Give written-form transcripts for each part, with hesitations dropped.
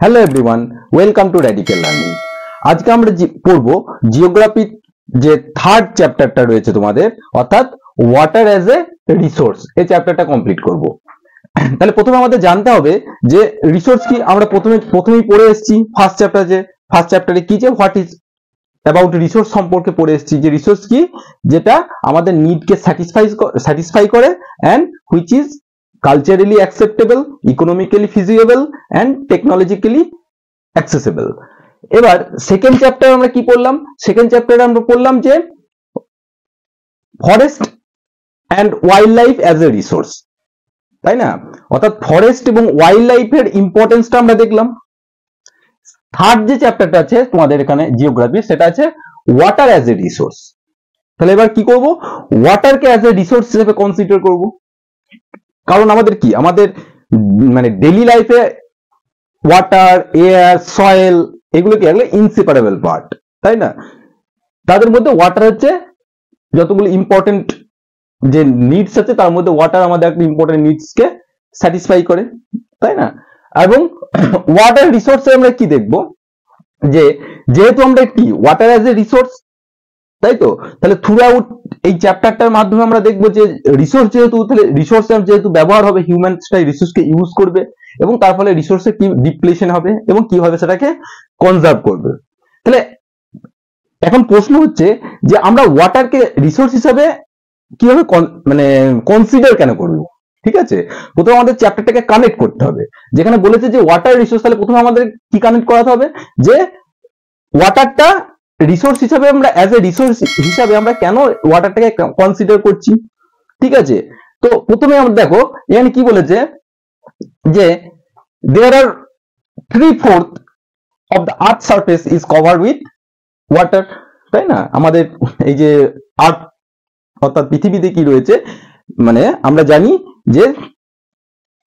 Hello everyone, welcome to radical learning. আজকে আমরা পড়বো জিওগ্রাফি যে থার্ড চ্যাপ্টারটা রয়েছে তোমাদের, অর্থাৎ ওয়াটার অ্যাজ এ রিসোর্স। এই চ্যাপ্টারটা কমপ্লিট করব। তাহলে প্রথমে আমাদের জানতে হবে যে রিসোর্স কি। আমরা প্রথমেই পড়ে এসেছি ফার্স্ট চ্যাপ্টারে কি, যে হোয়াট ইজ অ্যাবাউট রিসোর্স সম্পর্কে পড়ে এসেছি। যে রিসোর্স কি, যেটা আমাদের নিডকে স্যাটিসফাই করে and which is culturally acceptable, economically feasible and technologically accessible. এবার সেকেন্ড চ্যাপ্টার আমরা কি পড়লাম? সেকেন্ড চ্যাপ্টারে আমরা পড়লাম যে forest and wild life as a resource, তাই না? অর্থাৎ ফরেস্ট এবং ওয়াইল্ড লাইফের ইম্পর্টেন্সটা আমরা দেখলাম। থার্ড যে চ্যাপ্টারটা আছে তোমাদের এখানে জিওগ্রাফি, সেটা আছে ওয়াটার অ্যাজ এ রিসোর্স। তাহলে এবার কি করব? ওয়াটারকে অ্যাজ এ রিসোর্স হিসেবে কনসিডার করব। কারণ আমাদের কি, আমাদের মানে ডেইলি লাইফে ওয়াটার, এয়ার, সয়েল এগুলো কি ইনসেপারেবল পার্ট, তাই না? তাদের মধ্যে ওয়াটার হচ্ছে যতগুলো ইম্পর্টেন্ট যে নিডস আছে তার মধ্যে ওয়াটার আমাদের একটা ইম্পর্টেন্ট নিডসকে স্যাটিসফাই করে, তাই না? এবং ওয়াটার রিসোর্সে আমরা কি দেখব, যে যেহেতু আমরা কি ওয়াটার অ্যাজ এ রিসোর্স, তাই তো, তাহলে থ্রু আউট এই চ্যাপ্টারটার মাধ্যমে আমরা দেখবো যে রিসোর্স যেহেতু ব্যবহার হবে, হিউম্যানসটাই রিসোর্সকে ইউজ করবে এবং তার ফলে রিসোর্সের কি ডিপ্লেশন হবে এবং কিভাবে সেটাকে কনজার্ভ করবে। তাহলে এখন প্রশ্ন হচ্ছে যে আমরা ওয়াটারকে রিসোর্স হিসাবে কিভাবে মানে কনসিডার কেন করবো? ঠিক আছে, প্রথমে আমাদের চ্যাপ্টারটাকে কানেক্ট করতে হবে। যেখানে বলেছে যে ওয়াটার রিসোর্স, তাহলে প্রথমে আমাদের কি কানেক্ট করাতে হবে যে ওয়াটারটা রিসোর্স হিসাবে আমরা অ্যাজ এ রিসোর্স হিসাবে আমরা কেন ওয়াটারটাকে কনসিডার করছি। ঠিক আছে, তো প্রথমে আমরা দেখো এখানে কি বলেছে যে দেয়ার আর 3/4 of the earth surface is covered with water, তাই না? আমাদের এই যে আর্থ অর্থাৎ পৃথিবীতে কি রয়েছে, মানে আমরা জানি যে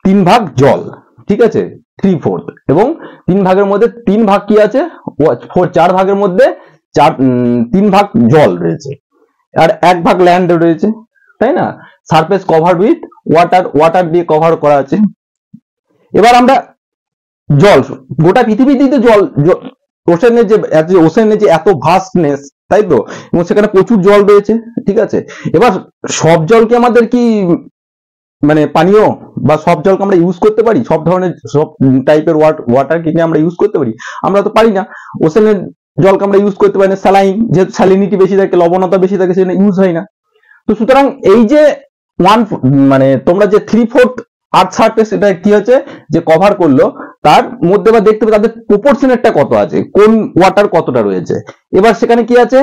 3 ভাগ জল, ঠিক আছে, 3/4, এবং 3 ভাগের মধ্যে 3 ভাগ কি আছে, 4 ভাগের মধ্যে 3 ভাগ জল রয়েছে আর 1 ভাগ ল্যান্ড রয়েছে, তাই না? সারফেস কভার উইথ ওয়াটার দিয়ে কভার করা আছে। এবার আমরা জল, গোটা পৃথিবীতে তো জল, ওশেনের যে এত ভাস্টনেস, তাই তো, এবং সেখানে প্রচুর জল রয়েছে, ঠিক আছে। এবার সব জলকে আমাদের কি মানে পানীয় বা সব জলকে আমরা ইউজ করতে পারি? সব ধরনের সব টাইপের ওয়াটার কিনে আমরা ইউজ করতে পারি? আমরা তো পারি না। ওশেনের জলকে আমরা ইউজ করতে পারি না, স্যালাইন, যেহেতু স্যালিনিটি বেশি থাকে, লবণতা বেশি থাকে, সেজন্য ইউজ হয় না। তো সুতরাং এই যে মানে তোমরা যে 3/4 আর্থ সারফেস এটা কি হচ্ছে যে কভার করলো, তার মধ্যে বা দেখতে হবে তাদের প্রপোর্শনেরটা কত আছে, কোন ওয়াটার কতটা রয়েছে। এবার সেখানে কি আছে,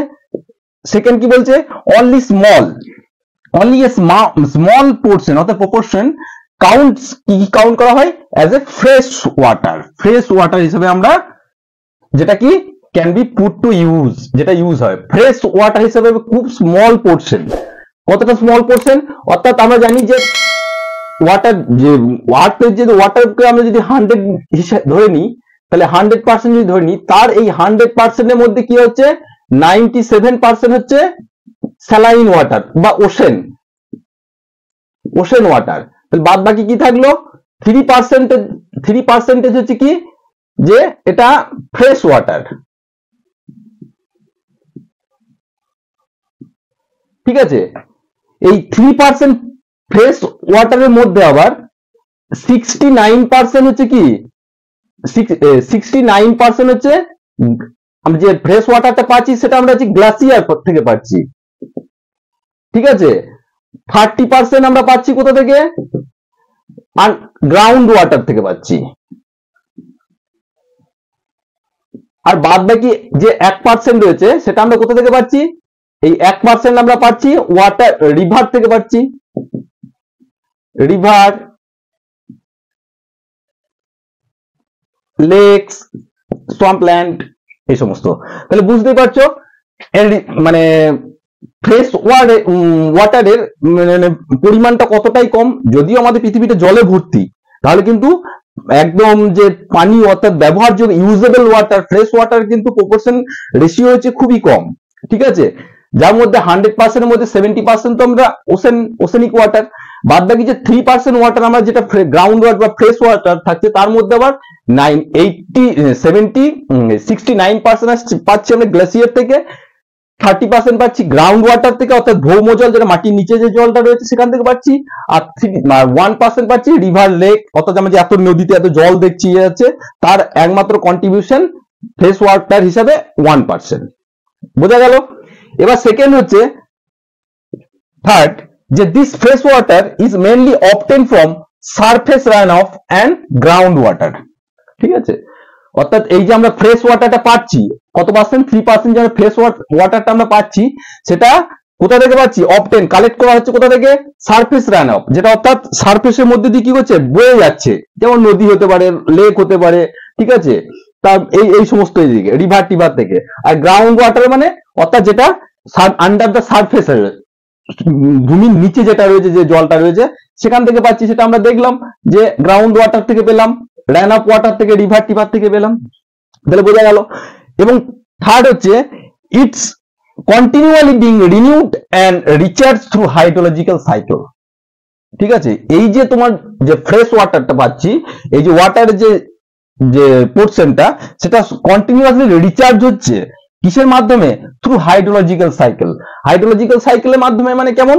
সেকেন্ড কি বলছে, অনলি এ স্মল পোর্শন অর্থাৎ প্রপোর্শন কাউন্টস, কি কাউন্ট করা হয়, অ্যাজ এ ফ্রেশ ওয়াটার হিসেবে আমরা, যেটা কি can be put to use, যেটা ইউজ হয় ফ্রেশ ওয়াটার হিসেবে, খুব স্মল পোর্শন। কতটা স্মল পোর্শন? অর্থাৎ আমরা জানি যে ওয়াটারকে আমরা যদি 100 ধরে নিই, তাহলে 100% যদি ধরে নিই, তার এই 100%-এর মধ্যে কি হচ্ছে, 97% হচ্ছে স্যালাইন ওয়াটার বা ওশেন ওয়াটার। তাহলে বাদ বাকি কি থাকলো, 3% হচ্ছে কি, যে এটা ফ্রেশ ওয়াটার, ঠিক আছে। এই 3% ফ্রেশ ওয়াটারের মধ্যে আবার 69% হচ্ছে কি, 69% হচ্ছে আমরা যে ফ্রেশ ওয়াটারটা পাচ্ছি সেটা আমরা হচ্ছে গ্লাসিয়ার থেকে পাচ্ছি, ঠিক আছে। 30% আমরা পাচ্ছি কোথা থেকে, আর গ্রাউন্ড ওয়াটার থেকে পাচ্ছি। আর বাদ বাকি যে 1% রয়েছে সেটা আমরা কোথা থেকে পাচ্ছি, এই 1% আমরা পাচ্ছি ওয়াটার রিভার থেকে পাচ্ছি, রিভার, লেকস, সোয়াম্পল্যান্ড, এই সমস্ত। তাহলে বুঝতেই পারছো মানে ফ্রেশ ওয়াটারের মানে পরিমাণটা কতটাই কম। যদিও আমাদের পৃথিবীতে জলে ভর্তি, তাহলে কিন্তু একদম যে পানি অর্থাৎ ব্যবহারযোগ্য ইউজেবল ওয়াটার, ফ্রেশ ওয়াটার কিন্তু প্রপোর্শন রেশিও হচ্ছে খুবই কম, ঠিক আছে। যার মধ্যে 100%-এর মধ্যে 70% তো আমরা ওশেনিক ওয়াটার, বাদ বাকি যে 3% ওয়াটার আমরা যেটা গ্রাউন্ড ওয়াটার বা ফ্রেশ ওয়াটার থাকছে তার মধ্যে আবার 69% পাচ্ছি আমরা গ্লেসিয়ার থেকে, 30% পাচ্ছি গ্রাউন্ড ওয়াটার থেকে অর্থাৎ ভৌম জল যেটা মাটির নিচে যে জলটা রয়েছে সেখান থেকে পাচ্ছি, আর 1% পাচ্ছি রিভার লেক অর্থাৎ আমরা যে এত নদীতে এত জল দেখছি যাচ্ছে তার একমাত্র কন্ট্রিবিউশন ফ্রেশ ওয়াটার হিসাবে 1%। বোঝা গেল? এবার সেকেন্ড হচ্ছে থার্ড, যে this fresh water is mainly obtain from surface run of and ground water. ঠিক আছে, অর্থাৎ এই যে আমরা ফ্রেশ ওয়াটারটা পাচ্ছি কত পার্সেন্ট, 3% যে ফ্রেশ ওয়াটারটা আমরা পাচ্ছি সেটা কোথা থেকে পাচ্ছি, অবটেন কালেক্ট করা হচ্ছে কোথা থেকে, সারফেস রান অফ, যেটা অর্থাৎ সারফেসের মধ্যে দিয়ে কি করছে বয়ে যাচ্ছে, যেমন নদী হতে পারে, লেক হতে পারে, ঠিক আছে, তার এই সমস্ত দিকে রিভার টিভার থেকে। আর গ্রাউন্ড ওয়াটার মানে অর্থাৎ যেটা আন্ডার দ্য সারফেস, ভূমির নিচে যেটা রয়েছে যে জলটা রয়েছে সেখান থেকে পাচ্ছি, সেটা আমরা দেখলাম যে গ্রাউন্ড ওয়াটার থেকে পেলাম, রান অফ ওয়াটার থেকে, রিভার টিভার থেকে পেলাম। তাহলে বোঝা গেল। এবং থার্ড হচ্ছে it's continually being renewed and recharge through hydrological cycle. ঠিক আছে, এই যে তোমার যে ফ্রেশ ওয়াটারটা পাচ্ছি, এই যে ওয়াটার যে পোর্শনটা সেটা কন্টিনিউয়াসলি রিচার্জ হচ্ছে কিসের মাধ্যমে, থ্রু হাইড্রোলজিক্যাল সাইকেল। হাইড্রোলজিক্যাল সাইকেলের মাধ্যমে মানে কেমন,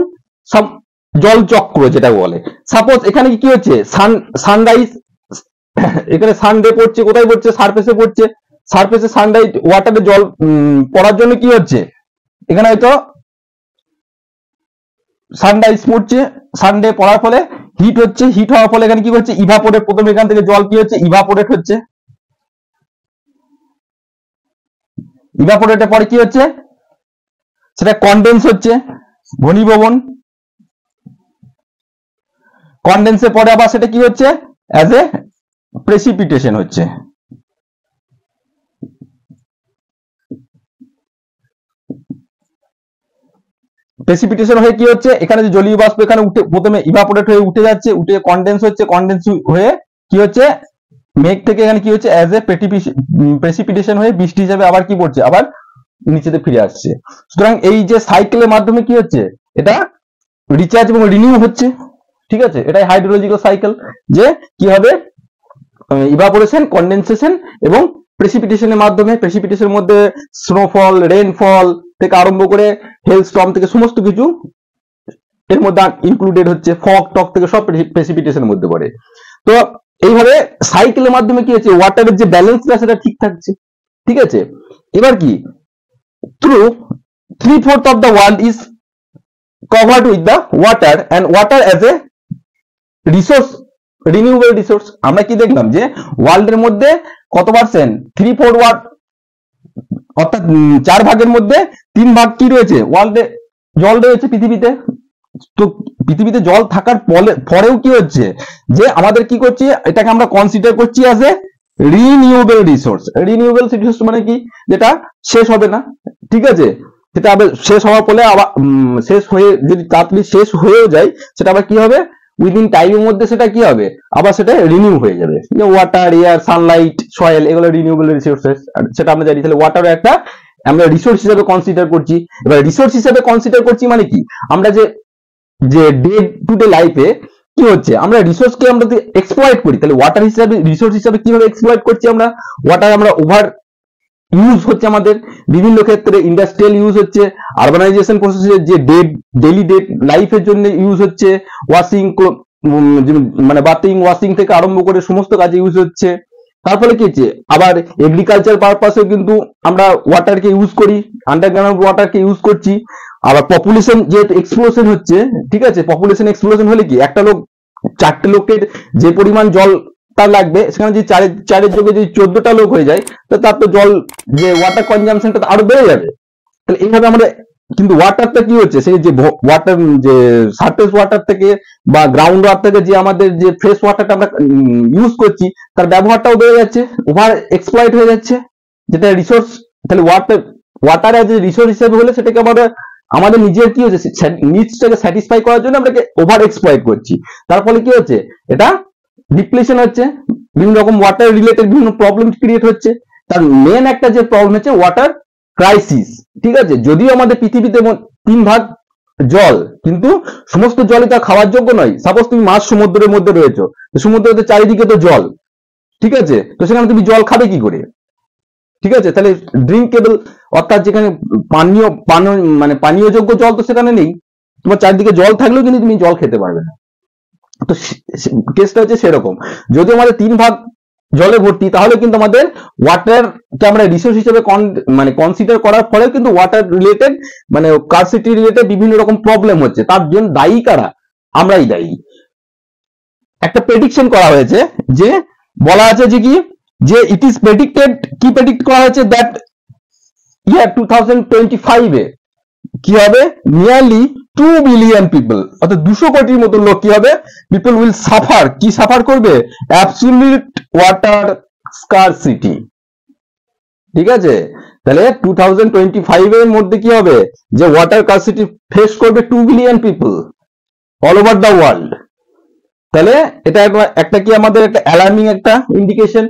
জল চক্র যেটা বলে। সাপোজ এখানে কি হচ্ছে, সানরাইজ, এখানে সানরে পড়ছে, কোথায় পড়ছে, সারফেসে পড়ছে, সারফেসে সানরাইজ ওয়াটারে জল পড়ার জন্য কি হচ্ছে, এখানে হয়তো সানরাইজ পড়ছে, সানডে পড়ার ফলে হিট হচ্ছে, হিট হওয়ার ফলে এখানে কি হচ্ছে, ইভাপোরেট, প্রথমে এখান থেকে জল কি হচ্ছে, ইভাপোরেট হচ্ছে, ইভাপোরেটের পরে কি হচ্ছে, সেটা কনডেন্স হচ্ছে, ঘনীভবন, কনডেন্সের পরে আবার সেটা কি হচ্ছে, অ্যাজ এ প্রেসিপিটেশন হচ্ছে। প্রেসিপিটেশন হয়ে কি হচ্ছে, এখানে যে জলীয় বাষ্প এখানে উঠে প্রথমে ইভাপোরেট হয়ে উঠে যাচ্ছে, উঠে কনডেন্স হচ্ছে, কনডেন্স হয়ে কি হচ্ছে, মেঘ থেকে এখানে কি হচ্ছে, অ্যাজ এ প্রেসিপিটেশন হয়ে বৃষ্টি হিসেবে আবার কি পড়ছে, আবার নিচেতে ফিরে আসছে। সুতরাং এই যে সাইকেলের মাধ্যমে কি হচ্ছে, এটা রিচার্জ এবং রিনিউ হচ্ছে। ঠিক আছে, এটাই হাইড্রোলজিক্যাল সাইকেল, যে কি হবে, ইভাপোরেশন, কনডেনসেশন এবং প্রেসিপিটেশনের মাধ্যমে, প্রেসিপিটেশনের মধ্যে স্নোফল, রেইনফল থেকে আরম্ভ করে হেলস্টর্ম থেকে সমস্ত কিছু এর মধ্যে ইনক্লুডেড হচ্ছে, ফগ টক থেকে সব প্রেসিপিটেশনের মধ্যে পড়ে। তো এইভাবে সাইকেলের মাধ্যমে কি হচ্ছে, ওয়াটারের যে ব্যালেন্সটা সেটা ঠিক থাকছে। ঠিক আছে, এবার কি, through 3/4 of the world is covered with the water and water as a resource, renewable resource. আমরা কি দেখলাম যে ওয়ার্ল্ডের মধ্যে কত পার্সেন্ট, 3/4, অর্থাৎ 4 ভাগের মধ্যে 3 ভাগ কি রয়েছে, ওয়ার্ল্ডে জল রয়েছে পৃথিবীতে। তো পৃথিবীতে জল থাকার পরেও কি হচ্ছে, যে আমাদের কি করছি, এটাকে আমরা কনসিডার করছি as a renewable resource. Renewable resource মানে কি, যেটা শেষ হবে না। ঠিক আছে, সেটা আবার শেষ হওয়ার ফলে আবার শেষ হয়ে, যদি তাড়াতাড়ি শেষ হয়েও যায় সেটা আবার কি হবে, উইদিন টাইমের মধ্যে সেটা কি হবে, আবার সেটা রিনিউ হয়ে যাবে। যে ওয়াটার, এয়ার, সানলাইট, সয়েল, এগুলো রিনিউয়েবল রিসোর্সেস, সেটা আমরা জানি। তাহলে ওয়াটারও একটা আমরা রিসোর্স হিসেবে কনসিডার করছি। এবার রিসোর্স হিসেবে কনসিডার করছি মানে কি, আমরা যে ডে টু ডে লাইফে কি হচ্ছে, আমরা রিসোর্সকে আমরা এক্সপ্লয়েট করি, তাহলে ওয়াটার হিসেবে, রিসোর্স হিসেবে কিভাবে এক্সপ্লয়েট করছি আমরা, ওয়াটার আমরা ওভার ইউজ হচ্ছে, আমাদের বিভিন্ন ক্ষেত্রে ইন্ডাস্ট্রিয়াল ইউজ হচ্ছে, আরবানাইজেশন প্রসেসে যে ডেইলি লাইফের জন্য ইউজ হচ্ছে, ওয়াশিং, মানে বাথিং, ওয়াশিং থেকে আরম্ভ করে সমস্ত কাজে ইউজ হচ্ছে। তার ফলে কি হচ্ছে, আবার এগ্রিকালচার পারপাসেও কিন্তু আমরা ওয়াটারকে ইউজ করি, আন্ডারগ্রাউন্ড ওয়াটারকে ইউজ করছি। আবার পপুলেশন যেহেতু এক্সপ্লোশন হচ্ছে, ঠিক আছে, পপুলেশন এক্সপ্লোশন হলে কি, একটা লোক 4টে লোকের যে পরিমাণ জল তার লাগবে, সেখানে যদি চারের যোগে যদি 14টা লোক হয়ে যায়, তার তো জল যে ওয়াটার কনজাম্পশনটা আরো বেড়ে যাবে। তাহলে এইভাবে আমরা কিন্তু ওয়াটারটা কি হচ্ছে, সেই যে ওয়াটার, যে সারফেস ওয়াটার থেকে বা গ্রাউন্ড ওয়াটার থেকে যে আমাদের যে ফ্রেশ ওয়াটারটা আমরা ইউজ করছি, তার ব্যবহারটাও বেড়ে যাচ্ছে, ওভার এক্সপ্লয়েট হয়ে যাচ্ছে, যেটা রিসোর্স। তাহলে ওয়াটার এজ এ রিসোর্স হিসেবে হলে সেটাকে আমাদের নিজের কি হচ্ছে, নিডসটাকে স্যাটিসফাই করার জন্য আমরা ওভার এক্সপ্লয়েট করছি। তার ফলে কি হচ্ছে, এটা ডিপ্লেশন হচ্ছে, বিভিন্ন রকম ওয়াটার রিলেটেড বিভিন্ন প্রবলেম ক্রিয়েট হচ্ছে। তার মেন একটা যে প্রবলেম হচ্ছে ওয়াটার ক্রাইসিস। ঠিক আছে, যদিও আমাদের পৃথিবীতে 3 ভাগ জল, কিন্তু সমস্ত জলই তা খাওয়ার যোগ্য নয়। সাপোজ তুমি মাছ সমুদ্রের মধ্যে রয়েছো, সমুদ্রের চারিদিকে তো জল, ঠিক আছে, তো সেখানে তুমি জল খাবে কি করে? ঠিক আছে, তাহলে ড্রিঙ্কেবল অর্থাৎ যেখানে পানীয় যোগ্য জল তো সেখানে নেই। তোমার চারিদিকে জল থাকলেও কিন্তু তুমি জল খেতে পারবে না। তো কেসটা হচ্ছে সেরকম, যদি আমাদের 3 ভাগ জলে ভর্তি, তাহলে কিন্তু আমাদের ওয়াটারকে আমরা রিসোর্স হিসেবে কনসিডার করার ফলেও কিন্তু ওয়াটার রিলেটেড স্কারসিটি রিলেটেড বিভিন্ন রকম প্রবলেম হচ্ছে। তার জন্য দায়ী কারা? আমরাই দায়ী। একটা প্রেডিকশন করা হয়েছে, যে বলা আছে যে কি, যে ইট ইজ প্রেডিক্টেড, কি প্রেডিক্ট করা হয়েছে, দ্যাট ইয়ার 2025 এ কি হবে, নিয়ারলি 2 বিলিয়ন পিপল, অর্থাৎ 200 কোটির মতো লোক কি হবে, পিপল উইল সাফার, কি সাফার করবে, অ্যাবসলিউট ওয়াটার স্কারসিটি। ঠিক আছে, তাহলে 2025 এর মধ্যে কি হবে, যে ওয়াটার স্কারসিটি ফেস করবে 2 billion people all over the world. তাহলে এটা একটা কি আমাদের একটা অ্যালার্মিং একটা ইন্ডিকেশন।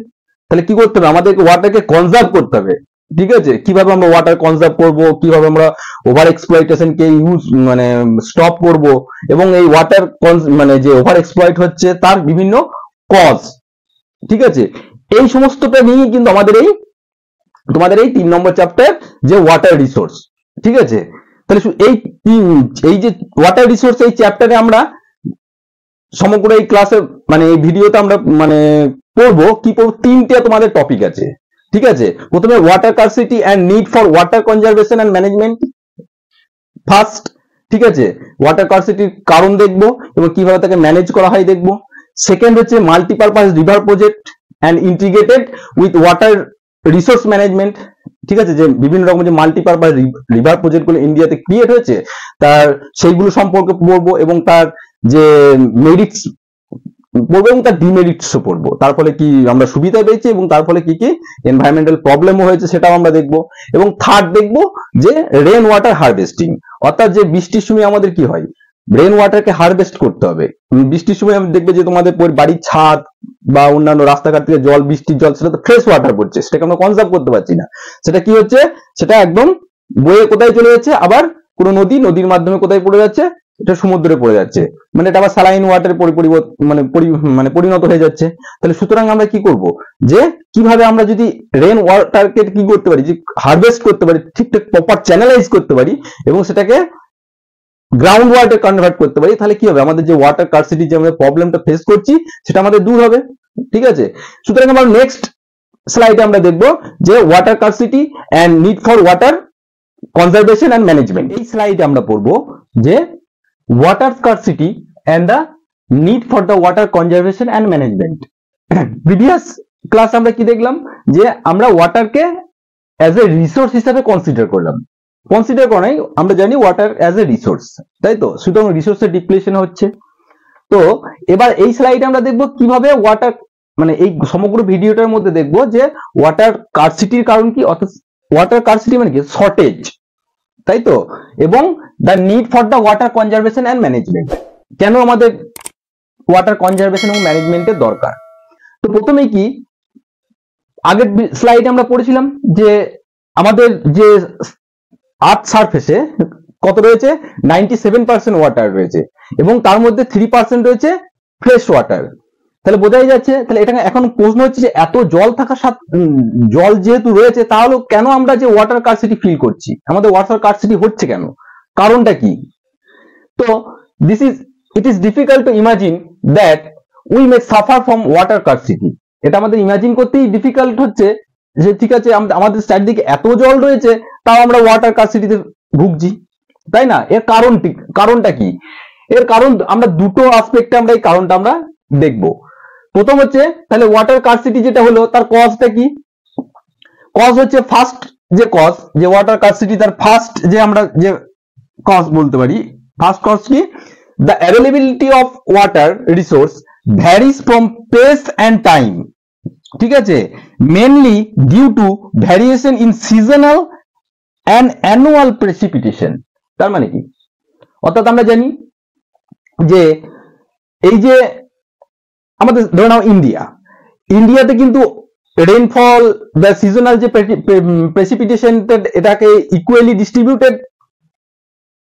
তাহলে কি করতে হবে, আমাদেরকে ওয়াটারকে কনজার্ভ করতে হবে। ঠিক আছে, কিভাবে আমরা ওয়াটার কনজার্ভ করব, কিভাবে আমরা ওভার এক্সপ্লয়টেশন কে স্টপ করব, এবং এই ওয়াটার যে ওভার এক্সপ্লয়েট হচ্ছে তার বিভিন্ন কজ। ঠিক আছে, এই সমস্তটা নিয়ে কিন্তু তোমাদের এই 3 নম্বর চ্যাপ্টার, যে ওয়াটার রিসোর্স। ঠিক আছে, তাহলে এই যে ওয়াটার রিসোর্স, এই চ্যাপ্টারে আমরা সমগ্র এই ক্লাসে এই ভিডিওতে আমরা পড়বো কি, পড়বো 3টে তোমাদের টপিক আছে। ঠিক আছে, প্রথমে water scarcity and need for water conservation and management first. ঠিক আছে, ওয়াটার স্কারসিটির কারণ দেখবো এবং কিভাবে তাকে ম্যানেজ করা হয় দেখবো। সেকেন্ড হচ্ছে multipurpose river project and integrated with water resource management. ঠিক আছে, যে বিভিন্ন রকম যে মাল্টিপারপাস রিভার প্রজেক্ট গুলো ইন্ডিয়াতে ক্রিয়েট হয়েছে, তার সেইগুলো সম্পর্কে পড়বো, এবং তার যে মেরিটস পড়বো এবং তার ডিমেরিটসও পড়বো। তার ফলে কি আমরা সুবিধা পেয়েছি এবং তার ফলে কি কি এনভায়রনমেন্টাল প্রবলেমও হয়েছে সেটাও আমরা দেখবো। এবং থার্ড দেখবো যে রেন ওয়াটার হারভেস্টিং, অর্থাৎ যে বৃষ্টির সময় আমাদের কি হয়, রেন ওয়াটারকে হারভেস্ট করতে হবে। বৃষ্টির সময় আমি দেখবে যে তোমাদের বাড়ির ছাদ বা অন্যান্য রাস্তাঘাট থেকে জল, বৃষ্টির জল, সেটা তো ফ্রেশ ওয়াটার পড়ছে, সেটাকে আমরা কনজার্ভ করতে পারছি না। সেটা কি হচ্ছে, সেটা একদম বয়ে কোথায় চলে যাচ্ছে, আবার কোনো নদীর মাধ্যমে কোথায় পড়ে যাচ্ছে, এটা সমুদ্রে পড়ে যাচ্ছে, এটা আবার স্যালাইন ওয়াটারে পরিণত হয়ে যাচ্ছে। তাহলে সুতরাং আমরা কি করব, যে কিভাবে আমরা যদি রেন ওয়াটারকে কি করতে পারি, যে হারভেস্ট করতে পারি, ঠিকঠাক প্রপার চ্যানেলাইজ করতে পারি এবং সেটাকে গ্রাউন্ড ওয়াটার কনভার্ট করতে পারি, তাহলে কি হবে, আমাদের যে ওয়াটার স্কারসিটি যে আমরা প্রবলেমটা ফেস করছি সেটা আমাদের দূর হবে। ঠিক আছে, সুতরাং আমরা নেক্সট স্লাইডে আমরা দেখব যে water scarcity and need for water conservation and management. এই স্লাইডে আমরা পড়বো যে water scarcity and the need for the water conservation and management. Previous class আমরা কি দেখলাম, যে আমরা ওয়াটারকে অ্যাজ এ রিসোর্স হিসেবে কনসিডার করাই, আমরা জানি ওয়াটার অ্যাজ এ রিসোর্স, তাই তো, সুতরাং রিসোর্সের ডিপ্লেশন হচ্ছে। তো এবার এই স্লাইডে আমরা দেখব কিভাবে ওয়াটার এই সমগ্র ভিডিওটার মধ্যে দেখব যে ওয়াটার স্কারসিটির কারণ কি, অর্থাৎ ওয়াটার স্কারসিটি মানে কি, শর্টেজ, তাই তো, এবং the need for the water conservation and management, কেন আমাদের ওয়াটার কনজারভেশন এবং ম্যানেজমেন্টের দরকার। তো প্রথমেই কি, আগের স্লাইডে আমরা পড়েছিলাম যে আমাদের যে আর্থ সারফেসে কত রয়েছে, 97% ওয়াটার রয়েছে এবং তার মধ্যে 3% রয়েছে ফ্রেশ ওয়াটার। তাহলে বোঝাই যাচ্ছে, তাহলে এটা এখন প্রশ্ন হচ্ছে যে এত জল থাকা জল যেহেতু রয়েছে, তাহলে কেন আমরা যে ওয়াটার স্কারসিটি ফিল করছি, আমাদের ওয়াটার স্কারসিটি হচ্ছে কেন, কারণটা কি? তো it is difficult to imagine that we may suffer from water scarcity. এটা আমাদের ইমাজিন করতেই ডিফিকাল্ট হচ্ছে যে ঠিক আছে, আমাদের চারদিকে এত জল রয়েছে তাও আমরা ওয়াটার স্কারসিটিতে ভুগছি, তাই না? এর কারণটা কি? এর কারণ আমরা দুটো আসপেক্টে আমরা এই কারণটা আমরা দেখব। প্রথম হচ্ছে, তাহলে ওয়াটার স্কারসিটি যেটা হলো তার কজটা কি? কজ হচ্ছে ফার্স্ট যে কজ, যে ওয়াটার স্কারসিটি তার ফার্স্ট যে আমরা যে কজ বলতে পারি, ফার্স্ট কজ কি, the availability of water resource varies from place and time. ঠিক আছে, mainly due to variation in seasonal and annual precipitation. তার মানে কি, অর্থাৎ আমরা জানি যে এই যে আমাদের ধরে নাও ইন্ডিয়াতে কিন্তু রেইনফল বা সিজনাল যে প্রেসিপিটেশন এটাকে equally distributed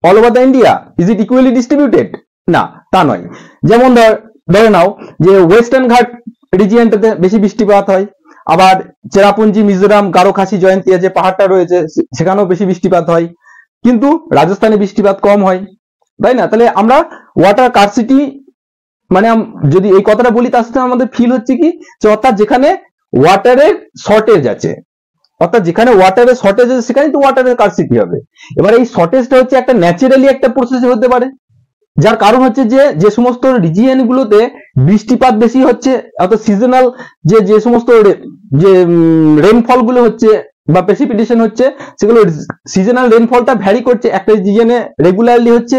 all over the India? Is it equally distributed? না, তা নয়। যেমন ধরে নাও যে ওয়েস্টার্ন ঘাট রিজিয়নটাতে বেশি বৃষ্টিপাত হয়, আবার চেরাপুঞ্জি, মিজোরাম, গারো, খাসি, জয়ন্তিয়া যে পাহাড়টা রয়েছে সেখানেও বেশি বৃষ্টিপাত হয়, কিন্তু রাজস্থানে বৃষ্টিপাত কম হয়, তাই না? তাহলে আমরা ওয়াটার কার্সিটি মানে যদি এই কথাটা বলি তার সাথে আমাদের ফিল হচ্ছে কি, যে অর্থাৎ যেখানে ওয়াটারের শর্টেজ আছে, অর্থাৎ যেখানে ওয়াটারের শর্টেজ আছে সেখানে তো ওয়াটারের কার্সিটি হবে। এবার এই শর্টেজটা হচ্ছে একটা ন্যাচারালি একটা প্রসেস হতে পারে, যার কারণ হচ্ছে যে সমস্ত রিজিয়ন গুলোতে বৃষ্টিপাত বেশি হচ্ছে, অর্থাৎ সিজনাল যে সমস্ত যে রেনফল গুলো হচ্ছে বা প্রেসিপিটেশন হচ্ছে, সেগুলো সিজনাল রেনফলটা ভ্যারি করছে, একটা রিজিয়নে রেগুলারলি হচ্ছে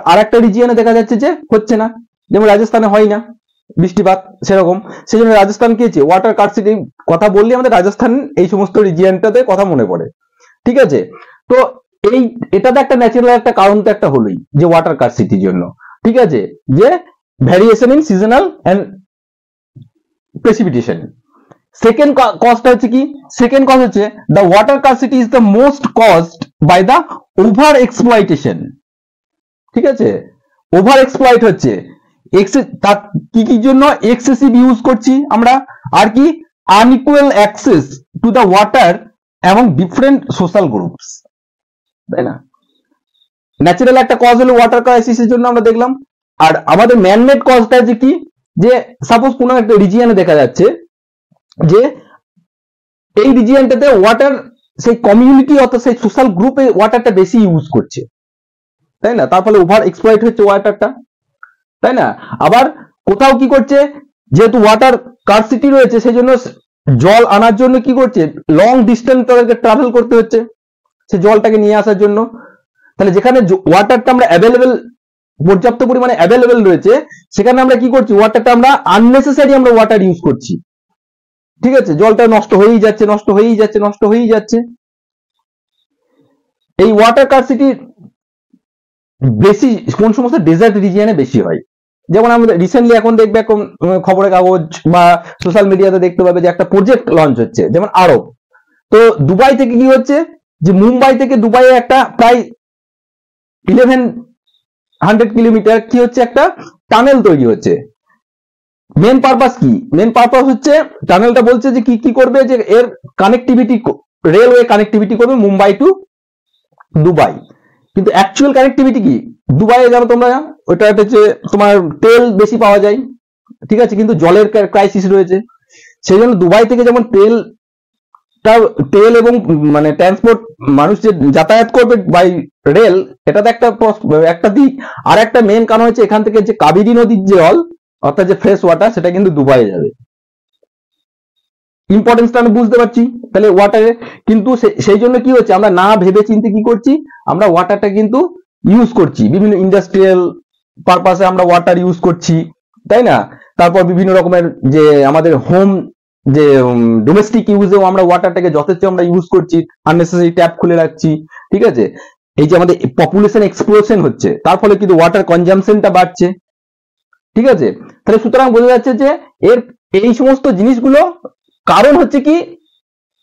আর একটা রিজিয়নে দেখা যাচ্ছে যে হচ্ছে না, যেমন রাজস্থানে হয় না বৃষ্টিপাত সেরকম। সেই জন্য রাজস্থান কি হচ্ছে, ওয়াটার কার্সিটি কথা বললে আমাদের রাজস্থান এই সমস্ত রিজিয়নটাতে কথা মনে পড়ে, ঠিক আছে? তো এটাতে একটা ন্যাচারাল একটা কারণ তো একটা হলোই, যে ওয়াটার কার্সিটির জন্য, ঠিক আছে, যে variation in seasonal and precipitation. Second কজটা হচ্ছে কি, সেকেন্ড কজ হচ্ছে the water scarcity is the most caused by the over exploitation, ঠিক আছে? ওভার এক্সপ্লয়েট হচ্ছে কি জন্য, এক্সেসিভ ইউজ করছি আমরা, আর কি unequal access to the water এবং ডিফারেন্ট সোশ্যাল গ্রুপস, তাই না? ন্যাচারাল একটা কজ হলো ওয়াটার ক্রাইসিসের জন্য আমরা দেখলাম। আর আমাদের ম্যানমেড কজটা যে কি, যে সাপোজ কোনো একটা রিজিয়নে দেখা যাচ্ছে যে এই রিজিয়নটাতে ওয়াটার সেই কমিউনিটি অর্থাৎ সেই সোশ্যাল গ্রুপে ওয়াটারটা বেশি ইউজ করছে, তাই না? তার ফলে ওভার এক্সপ্লয়েট হচ্ছে ওয়াটারটা, তাই না? আবার কোথাও কি করছে, যেহেতু ওয়াটার কার্সিটি রয়েছে সেই জন্য জল আনার জন্য কি করছে, লং ডিস্টেন্স তাদেরকে ট্রাভেল করতে হচ্ছে সে জলটাকে নিয়ে আসার জন্য। তাহলে যেখানে ওয়াটারটা আমরা অ্যাভেলেবেল, পর্যাপ্ত পরিমাণে অ্যাভেলেবেল রয়েছে, সেখানে আমরা কি করছি, ওয়াটারটা আমরা আননেসেসারি আমরা ওয়াটার ইউজ করছি, ঠিক আছে? জলটা নষ্ট হয়েই যাচ্ছে, নষ্ট হয়েই যাচ্ছে, নষ্ট হয়েই যাচ্ছে। এই ওয়াটার কার্সিটি বেশি কোন সমস্ত ডেজার্ট রিজিয়নে বেশি হয়, যেমন আমরা রিসেন্টলি এখন দেখবে, এখন খবরের কাগজ বা সোশ্যাল মিডিয়াতে দেখতে পাবে যে একটা প্রজেক্ট লঞ্চ হচ্ছে, যেমন আরব। তো দুবাই থেকে কি হচ্ছে, যে মুম্বাই থেকে দুবাইয়ে একটা প্রায় 1100 কিলোমিটার কি হচ্ছে, একটা টানেল তৈরি হচ্ছে। মেন পারপাস কি, মেন পারপাস হচ্ছে টানেলটা বলছে যে কি করবে, যে এর কানেক্টিভিটি, রেলওয়ে কানেক্টিভিটি করবে মুম্বাই টু দুবাই। কিন্তু অ্যাকচুয়াল কানেক্টিভিটি কি, দুবাইয়ে জানো তোমরা, ওটা হচ্ছে তোমার তেল বেশি পাওয়া যায়, ঠিক আছে, কিন্তু জলের ক্রাইসিস রয়েছে। সেই জন্য দুবাই থেকে যেমন তেল এবং মানে ট্রান্সপোর্ট, মানুষ যে যাতায়াত করবে বাই রেল, এটাতে একটা দিক। আর একটা মেন কারণ হচ্ছে এখান থেকে যে কাবেরী নদীর জল, অর্থাৎ যে ফ্রেশ ওয়াটার, সেটা কিন্তু দুবাইয়ে যাবে। ইম্পর্টেন্সটা আমি বুঝতে পারছি তাহলে ওয়াটারে, কিন্তু সেই জন্য কি হচ্ছে, আমরা না ভেবে চিন্তে কি করছি, আমরা ওয়াটারটা কিন্তু ইউজ করছি, বিভিন্ন ইন্ডাস্ট্রিয়াল পারপাসে আমরা ওয়াটার ইউজ করছি, তাই না? তারপর বিভিন্ন রকমের যে আমাদের হোম যে ডোমেস্টিক ইউজেও আমরা ওয়াটারটাকে যথেষ্ট আমরা ইউজ করছি, আননেসেসারি ট্যাপ খুলে রাখছি, ঠিক আছে? এই যে আমাদের পপুলেশন এক্সপ্লোশন হচ্ছে, তার ফলে কিন্তু ওয়াটার কনজাম্পশনটা বাড়ছে, ঠিক আছে? তাহলে সুতরাং বোঝা যাচ্ছে যে এই সমস্ত জিনিসগুলো কারণ হচ্ছে কি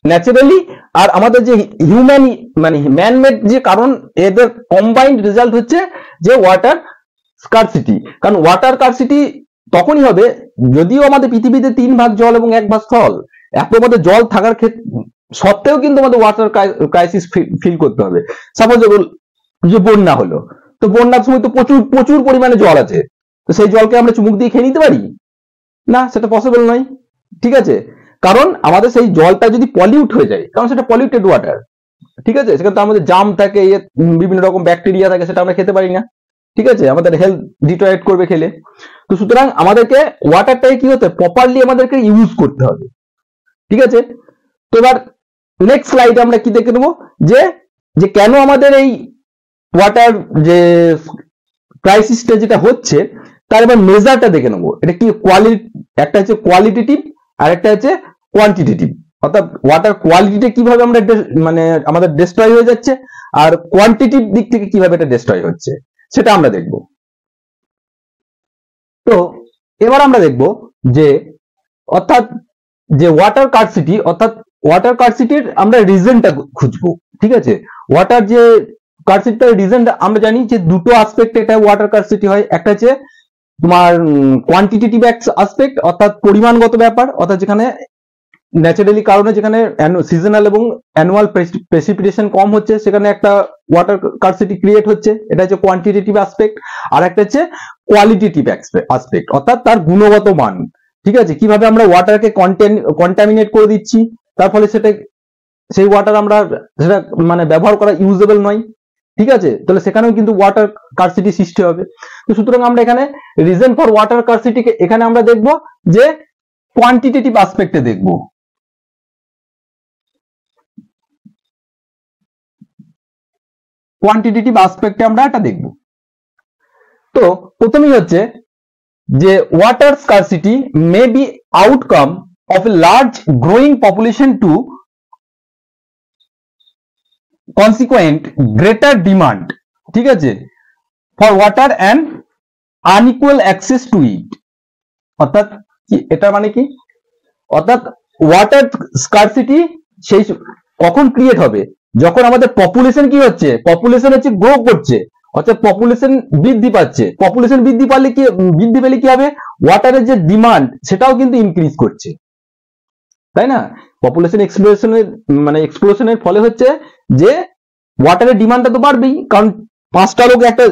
ন্যাচারালি, আর আমাদের যে হিউম্যান মানে ম্যানমেড যে কারণ, এদের কম্বাইন্ড রেজাল্ট হচ্ছে যে ওয়াটার স্কারসিটি। কারণ ওয়াটার স্কারসিটি তখনই হবে যদিও আমাদের পৃথিবীতে 3 ভাগ জল এবং 1 ভাগ স্থল, এত আমাদের জল থাকার ক্ষেত্রে সত্ত্বেও কিন্তু আমাদের ওয়াটার ক্রাইসিস ফিল করতে হবে। সাপোজ যে বন্যা হলো, তো বন্যার সময় তো প্রচুর পরিমাণে জল আছে, তো সেই জলকে আমরা চুমুক দিয়ে খেয়ে নিতে পারি না, সেটা পসিবল নয়, ঠিক আছে? কারণ আমাদের সেই জলটা যদি পলিউট হয়ে যায়, কারণ সেটা পলিউটেড ওয়াটার, ঠিক আছে, সেখানে তো আমাদের জাম থাকে, বিভিন্ন রকম ব্যাকটেরিয়া থাকে, সেটা আমরা খেতে পারি না, ঠিক আছে, আমাদের হেলথ ডিটোরিয়েট করবে খেলে। তো সুতরাং আমাদেরকে ওয়াটারটাকে কি হতে প্রপারলি আমাদেরকে ইউজ করতে হবে, ঠিক আছে? তো এবার নেক্সট স্লাইডে আমরা কি দেখে নেবো, যে কেন আমাদের এই ওয়াটার যে ক্রাইসিসটা যেটা হচ্ছে, তার এবার মেজারটা দেখে নেবো। এটা কি একটা হচ্ছে কোয়ালিটেটিভ আর একটা হচ্ছে কোয়ান্টিটেটিভ, অর্থাৎ ওয়াটার কোয়ালিটিটা কিভাবে আমরা মানে আমাদের ডিস্ট্রয় হয়ে যাচ্ছে, আর কোয়ান্টিটিভ দিক থেকে কিভাবে এটা ডিস্ট্রয় হচ্ছে, সেটা আমরা দেখব। তো এবার আমরা দেখব যে অর্থাৎ যে ওয়াটার কার্সিটি, অর্থাৎ ওয়াটার কার্সিটির আমরা রিজনটা খুঁজবো, ঠিক আছে? ওয়াটার যে স্কারসিটির রিজন আমরা জানি যে দুটো অ্যাসপেক্ট এটা ওয়াটার স্কারসিটি হয়। একটা হচ্ছে তোমার কোয়ান্টিটেটিভ অ্যাসপেক্ট অর্থাৎ পরিমাণগত ব্যাপার, অর্থাৎ যেখানে ন্যাচারালি কারণে যেখানে সিজনাল এবং অ্যানুয়াল প্রেসিপিটেশন কম হচ্ছে সেখানে একটা ওয়াটার স্কারসিটি ক্রিয়েট হচ্ছে, এটা হচ্ছে কোয়ান্টিটেটিভ অ্যাসপেক্ট। আর একটা হচ্ছে কোয়ালিটেটিভ অ্যাসপেক্ট অর্থাৎ তার গুণগত মান, ঠিক আছে, কিভাবে আমরা ওয়াটারকে কন্টামিনেট করে দিচ্ছি, তার ফলে সেই ওয়াটার আমরা সেটা মানে ব্যবহার করা ইউজেবল নয়, ঠিক আছে, তাহলে সেখানেও কিন্তু ওয়াটার স্কারসিটি সৃষ্টি হবে। তো সুতরাং আমরা এখানে রিজন ফর ওয়াটার স্কারসিটিকে এখানে আমরা দেখব যে কোয়ান্টিটেটিভ অ্যাসপেক্টে দেখব। কোয়ান্টিটেটিভ অ্যাসপেক্টে আমরা এটা দেখব। তো প্রথমেই হচ্ছে যে water scarcity may be outcome of a large growing population to consequent greater demand, ঠিক আছে, for water and unequal access to it. অর্থাৎ কি এটা মানে কি, অর্থাৎ ওয়াটার স্কারসিটি সেই কখন ক্রিয়েট হবে, যখন আমাদের পপুলেশন কি হচ্ছে, পপুলেশন হচ্ছে গ্রো করছে, অর্থাৎ পপুলেশন বৃদ্ধি পাচ্ছে। পপুলেশন বৃদ্ধি পেলে কি হবে, ওয়াটারের যে ডিমান্ড সেটাও কিন্তু ইনক্রিজ করছে, তাই না। পপুলেশন এক্সপ্লোশনের ফলে হচ্ছে যে ওয়াটারের ডিমান্ডটা তো বাড়বেই, কারণ 5টা লোক একটা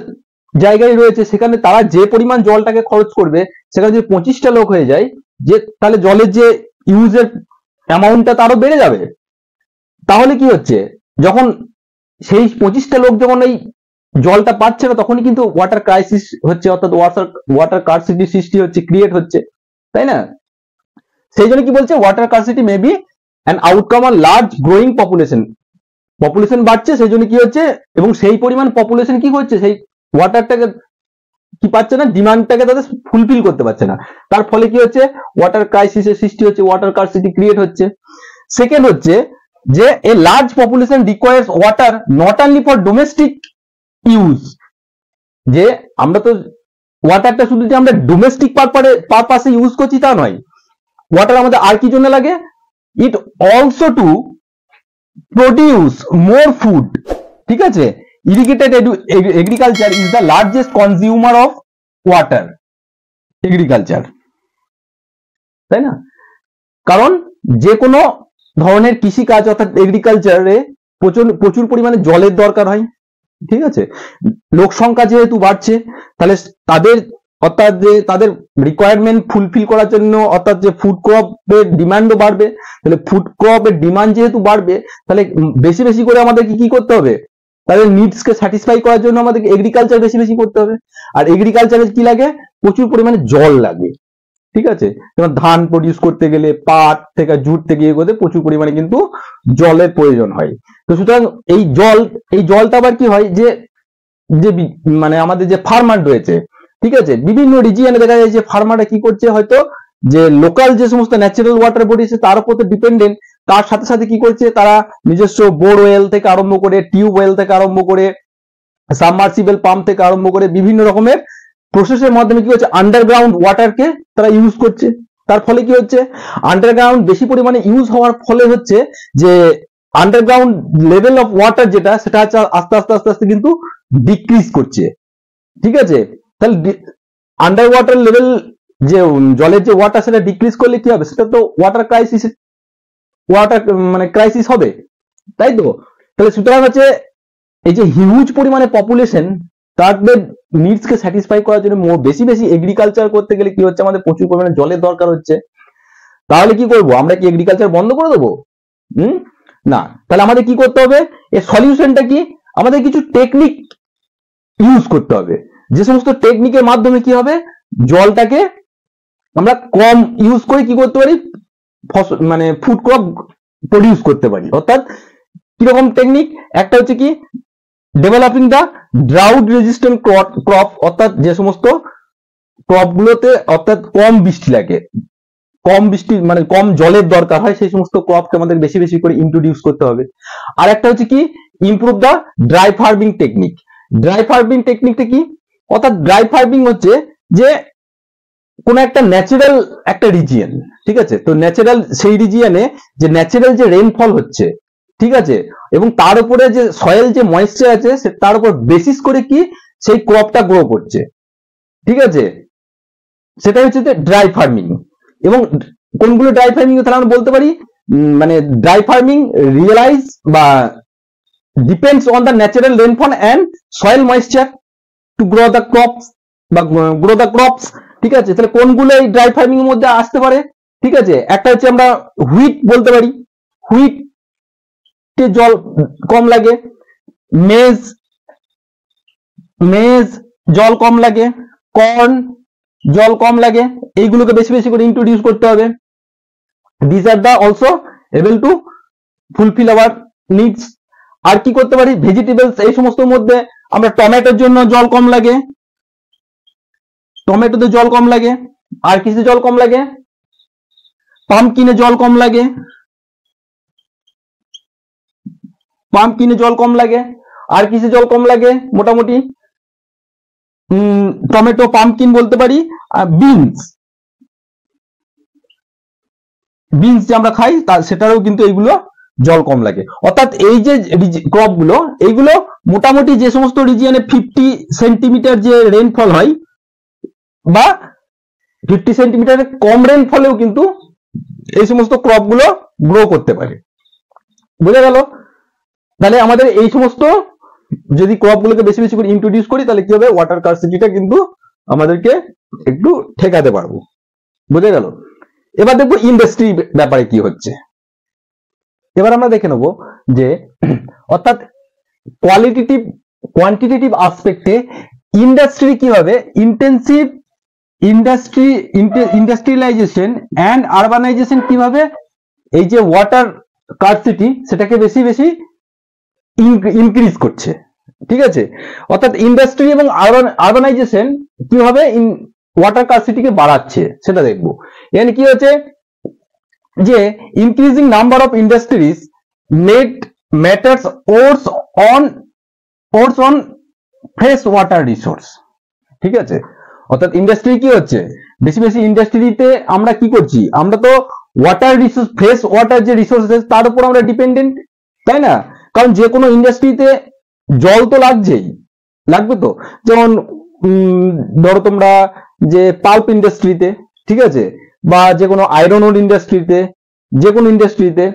জায়গায় রয়েছে, সেখানে তারা যে পরিমাণ জলটাকে খরচ করবে সেখানে যদি 25টা লোক হয়ে যায়, যে তাহলে জলের যে ইউজের অ্যামাউন্টটা তারও বেড়ে যাবে। তাহলে কি হচ্ছে, যখন সেই 25টা লোক যখন এই জলটা পাচ্ছে না তখনই কিন্তু ওয়াটার ক্রাইসিস হচ্ছে, অর্থাৎ ওয়াটার স্কারসিটি সৃষ্টি হচ্ছে, ক্রিয়েট হচ্ছে, তাই না। সেই জন্য কি বলছে, water scarcity may be an outcome of large growing population বাড়ছে, সেই জন্য কি হচ্ছে, এবং সেই পরিমাণ পপুলেশন কি হচ্ছে, সেই ওয়াটারটাকে কি পাচ্ছে না, ডিমান্ডটাকে তাদের ফুলফিল করতে পারছে না, তার ফলে কি হচ্ছে, ওয়াটার ক্রাইসিসের সৃষ্টি হচ্ছে, ওয়াটার স্কারসিটি ক্রিয়েট হচ্ছে। সেকেন্ড হচ্ছে যে a large population requires water not only for domestic use, যে আমরা তো ওয়াটারটা শুধু যে আমরা ডোমেস্টিক পারপাসে ইউজ করছি তা নয়, ওয়াটার আমাদের আর কি জন্য লাগে, it also to produce more food, ঠিক আছে। Irrigated agriculture is the largest consumer of water, agriculture, তাই না। কারণ যে কোনো ধরনের কৃষিকাজ অর্থাৎ এগ্রিকালচারে প্রচুর পরিমাণে জলের দরকার হয়, ঠিক আছে। লোক সংখ্যা যেহেতু বাড়ছে, তাহলে তাদের রিকোয়ারমেন্ট ফুলফিল করার জন্য, অর্থাৎ যে ফুড ক্রপের ডিমান্ডও বাড়বে, তাহলে ফুড ক্রপের ডিমান্ড যেহেতু বাড়বে, তাহলে বেশি বেশি করে আমাদেরকে কি করতে হবে, তাদের নিডসকে স্যাটিসফাই করার জন্য আমাদেরকে এগ্রিকালচার বেশি বেশি করতে হবে। আর এগ্রিকালচারে কি লাগে, প্রচুর পরিমাণে জল লাগে, ঠিক আছে। যেমন ধান প্রডিউস করতে গেলে পাট থেকে জুট থেকে এগোতে প্রচুর পরিমাণে কিন্তু জলের প্রয়োজন হয়। তো সুতরাং এই জলটা আবার কি হয়, যে মানে আমাদের যে ফার্মার রয়েছে, ঠিক আছে, বিভিন্ন রিজিয়নে দেখা যায় যে ফার্মাররা কি করছে, হয়তো যে লোকাল যে সমস্ত ন্যাচারাল ওয়াটার বডি আছে তার উপর ডিপেন্ডেন্ট, তার সাথে সাথে কি করছে, তারা নিজস্ব বোর ওয়েল থেকে আরম্ভ করে, টিউব ওয়েল থেকে আরম্ভ করে, সাবমার্সিবল পাম্প থেকে আরম্ভ করে বিভিন্ন রকমের প্রসেসের মাধ্যমে কি হচ্ছে, আন্ডারগ্রাউন্ড ওয়াটারকে তারা ইউজ করছে। তার ফলে কি হচ্ছে, আন্ডারগ্রাউন্ড বেশি পরিমাণে ইউজ হওয়ার ফলে হচ্ছে যে আন্ডারগ্রাউন্ড লেভেল অফ ওয়াটার যেটা, সেটা হচ্ছে আস্তে আস্তে আস্তে আস্তে কিন্তু ডিক্রিজ করছে, ঠিক আছে। তাহলে আন্ডার ওয়াটার লেভেল যে জলের যে ওয়াটার, সেটা ডিক্রিজ করলে কি হবে, সেটা তো ওয়াটার ক্রাইসিস হবে, তাই তো। তাহলে সুতরাং হচ্ছে এই যে হিউজ পরিমাণে পপুলেশন, তাদের নিডসকে স্যাটিসফাই করার জন্য বেশি বেশি এগ্রিকালচার করতে গেলে কি হচ্ছে, আমাদের প্রচুর পরিমাণে জলের দরকার হচ্ছে। তাহলে কি করব, আমরা কি এগ্রিকালচার বন্ধ করে দেবো? না, তাহলে আমাদের কি করতে হবে, এর সলিউশনটা কি, আমাদের কিছু টেকনিক ইউজ করতে হবে, যে সমস্ত টেকনিকের মাধ্যমে কি হবে, জলটাকে আমরা কম ইউজ করে কি করতে পারি, মানে ফুড ক্রপ প্রডিউস করতে পারি। অর্থাৎ কিরকম টেকনিক, একটা হচ্ছে কি, ডেভেলপিং দা ড্রাউট রেজিস্ট্যান্ট ক্রপ, অর্থাৎ যে সমস্ত ক্রপগুলোতে অর্থাৎ কম বৃষ্টি লাগে, মানে কম জলের দরকার হয়, সেই সমস্ত ক্রপকে আমাদের বেশি বেশি করে ইন্ট্রোডিউস করতে হবে। আর একটা হচ্ছে কি, improve the dry farming technique. Dry farming টেকনিকটা কি, অর্থাৎ ড্রাই ফার্মিং হচ্ছে যে কোন একটা ন্যাচারাল একটা রিজিয়ন, ঠিক আছে, তো ন্যাচারাল সেই রিজিয়নে যে ন্যাচারাল যে রেইনফল হচ্ছে, ঠিক আছে, এবং তার উপরে যে সয়েল যে ময়েশ্চার আছে তার উপর বেসিস করে কি সেই ক্রপটা গ্রো করছে, ঠিক আছে, সেটা হচ্ছে ড্রাই ফার্মিং। এবং কোনগুলো ড্রাই ফার্মিং তাহলে আমরা বলতে পারি, মানে ড্রাই ফার্মিং রিয়েলাইজ বা depends on the natural rainfall and soil moisture to grow the crops বা গ্রো দ্য ক্রপস, ঠিক আছে। তাহলে কোনগুলো এই ড্রাই ফার্মিং এর মধ্যে আসতে পারে, ঠিক আছে, একটা হচ্ছে আমরা হুইট বলতে পারি, হুইট জল কম লাগে, মেজ জল কম লাগে, কর্ন জল কম লাগে, এইগুলোকে বেশি বেশি করে ইন্ট্রোডিউস করতে হবে। This are the also able to fulfil our needs. আর কি করতে পারি, ভেজিটেবলস, এই সমস্ত মধ্যে আমরা টমেটোর জন্য জল কম লাগে, টমেটোতে জল কম লাগে। আর কিসে জল কম লাগে, পাম্পকিনে জল কম লাগে, পাম্পকিনে জল কম লাগে। আর কিসে জল কম লাগে, মোটামুটি টমেটো, পাম্পকিন বলতে পারি। আর বিনস যে আমরা খাই সেটারও কিন্তু এইগুলো জল কম লাগে। অর্থাৎ এই যে ক্রপ গুলো, এইগুলো মোটামুটি যে সমস্ত রিজিয়নে 50 সেন্টিমিটার যে রেনফল হয় বা 50 সেন্টিমিটারের কম রেনফলেও কিন্তু এই সমস্ত ক্রপ গুলো গ্রো করতে পারে। বোঝা গেল? তাহলে আমাদের এই সমস্ত যদি ক্রপ গুলোকে বেশি বেশি করে ইন্ট্রোডিউস করি তাহলে কি হবে, ওয়াটার স্কারসিটিটা কিন্তু আমাদেরকে একটু ঠেকাতে পারবো। বোঝা গেল? এবার দেখবো ইন্ডাস্ট্রি ব্যাপারে কি হচ্ছে। এবার আমরা দেখে নেব যে অর্থাৎ কোয়ান্টিটেটিভ আসপেক্টে ইন্ডাস্ট্রি কিভাবে ইন্টেন্সিভ ইন্ডাস্ট্রিয়ালাইজেশন অ্যান্ড আরবানাইজেশন কিভাবে এই যে ওয়াটার স্কারসিটি সেটাকে বেশি বেশি ইনক্রিজ করছে, ঠিক আছে। অর্থাৎ ইন্ডাস্ট্রি এবং আরবানাইজেশন কিভাবে ওয়াটার স্কারসিটিকে বাড়াচ্ছে সেটা দেখবো। এখানে কি হচ্ছে যে increasing number of industries made matters worse on fresh water resource, ঠিক আছে। অর্থাৎ ইন্ডাস্ট্রি কি হচ্ছে, বেশি বেশি ইন্ডাস্ট্রিতে আমরা কি করছি, আমরা তো ওয়াটার রিসোর্স, ফ্রেশ ওয়াটার যে রিসোর্স তার উপর আমরা ডিপেন্ডেন্ট, তাই না? কারণ যে কোনো ইন্ডাস্ট্রিতে জল তো লাগবে তো। যেমন ধরো তোমরা যে পাল্প ইন্ডাস্ট্রিতে, ঠিক আছে, বা যে কোনো আয়রন ওর ইন্ডাস্ট্রিতে, যে কোনো ইন্ডাস্ট্রিতে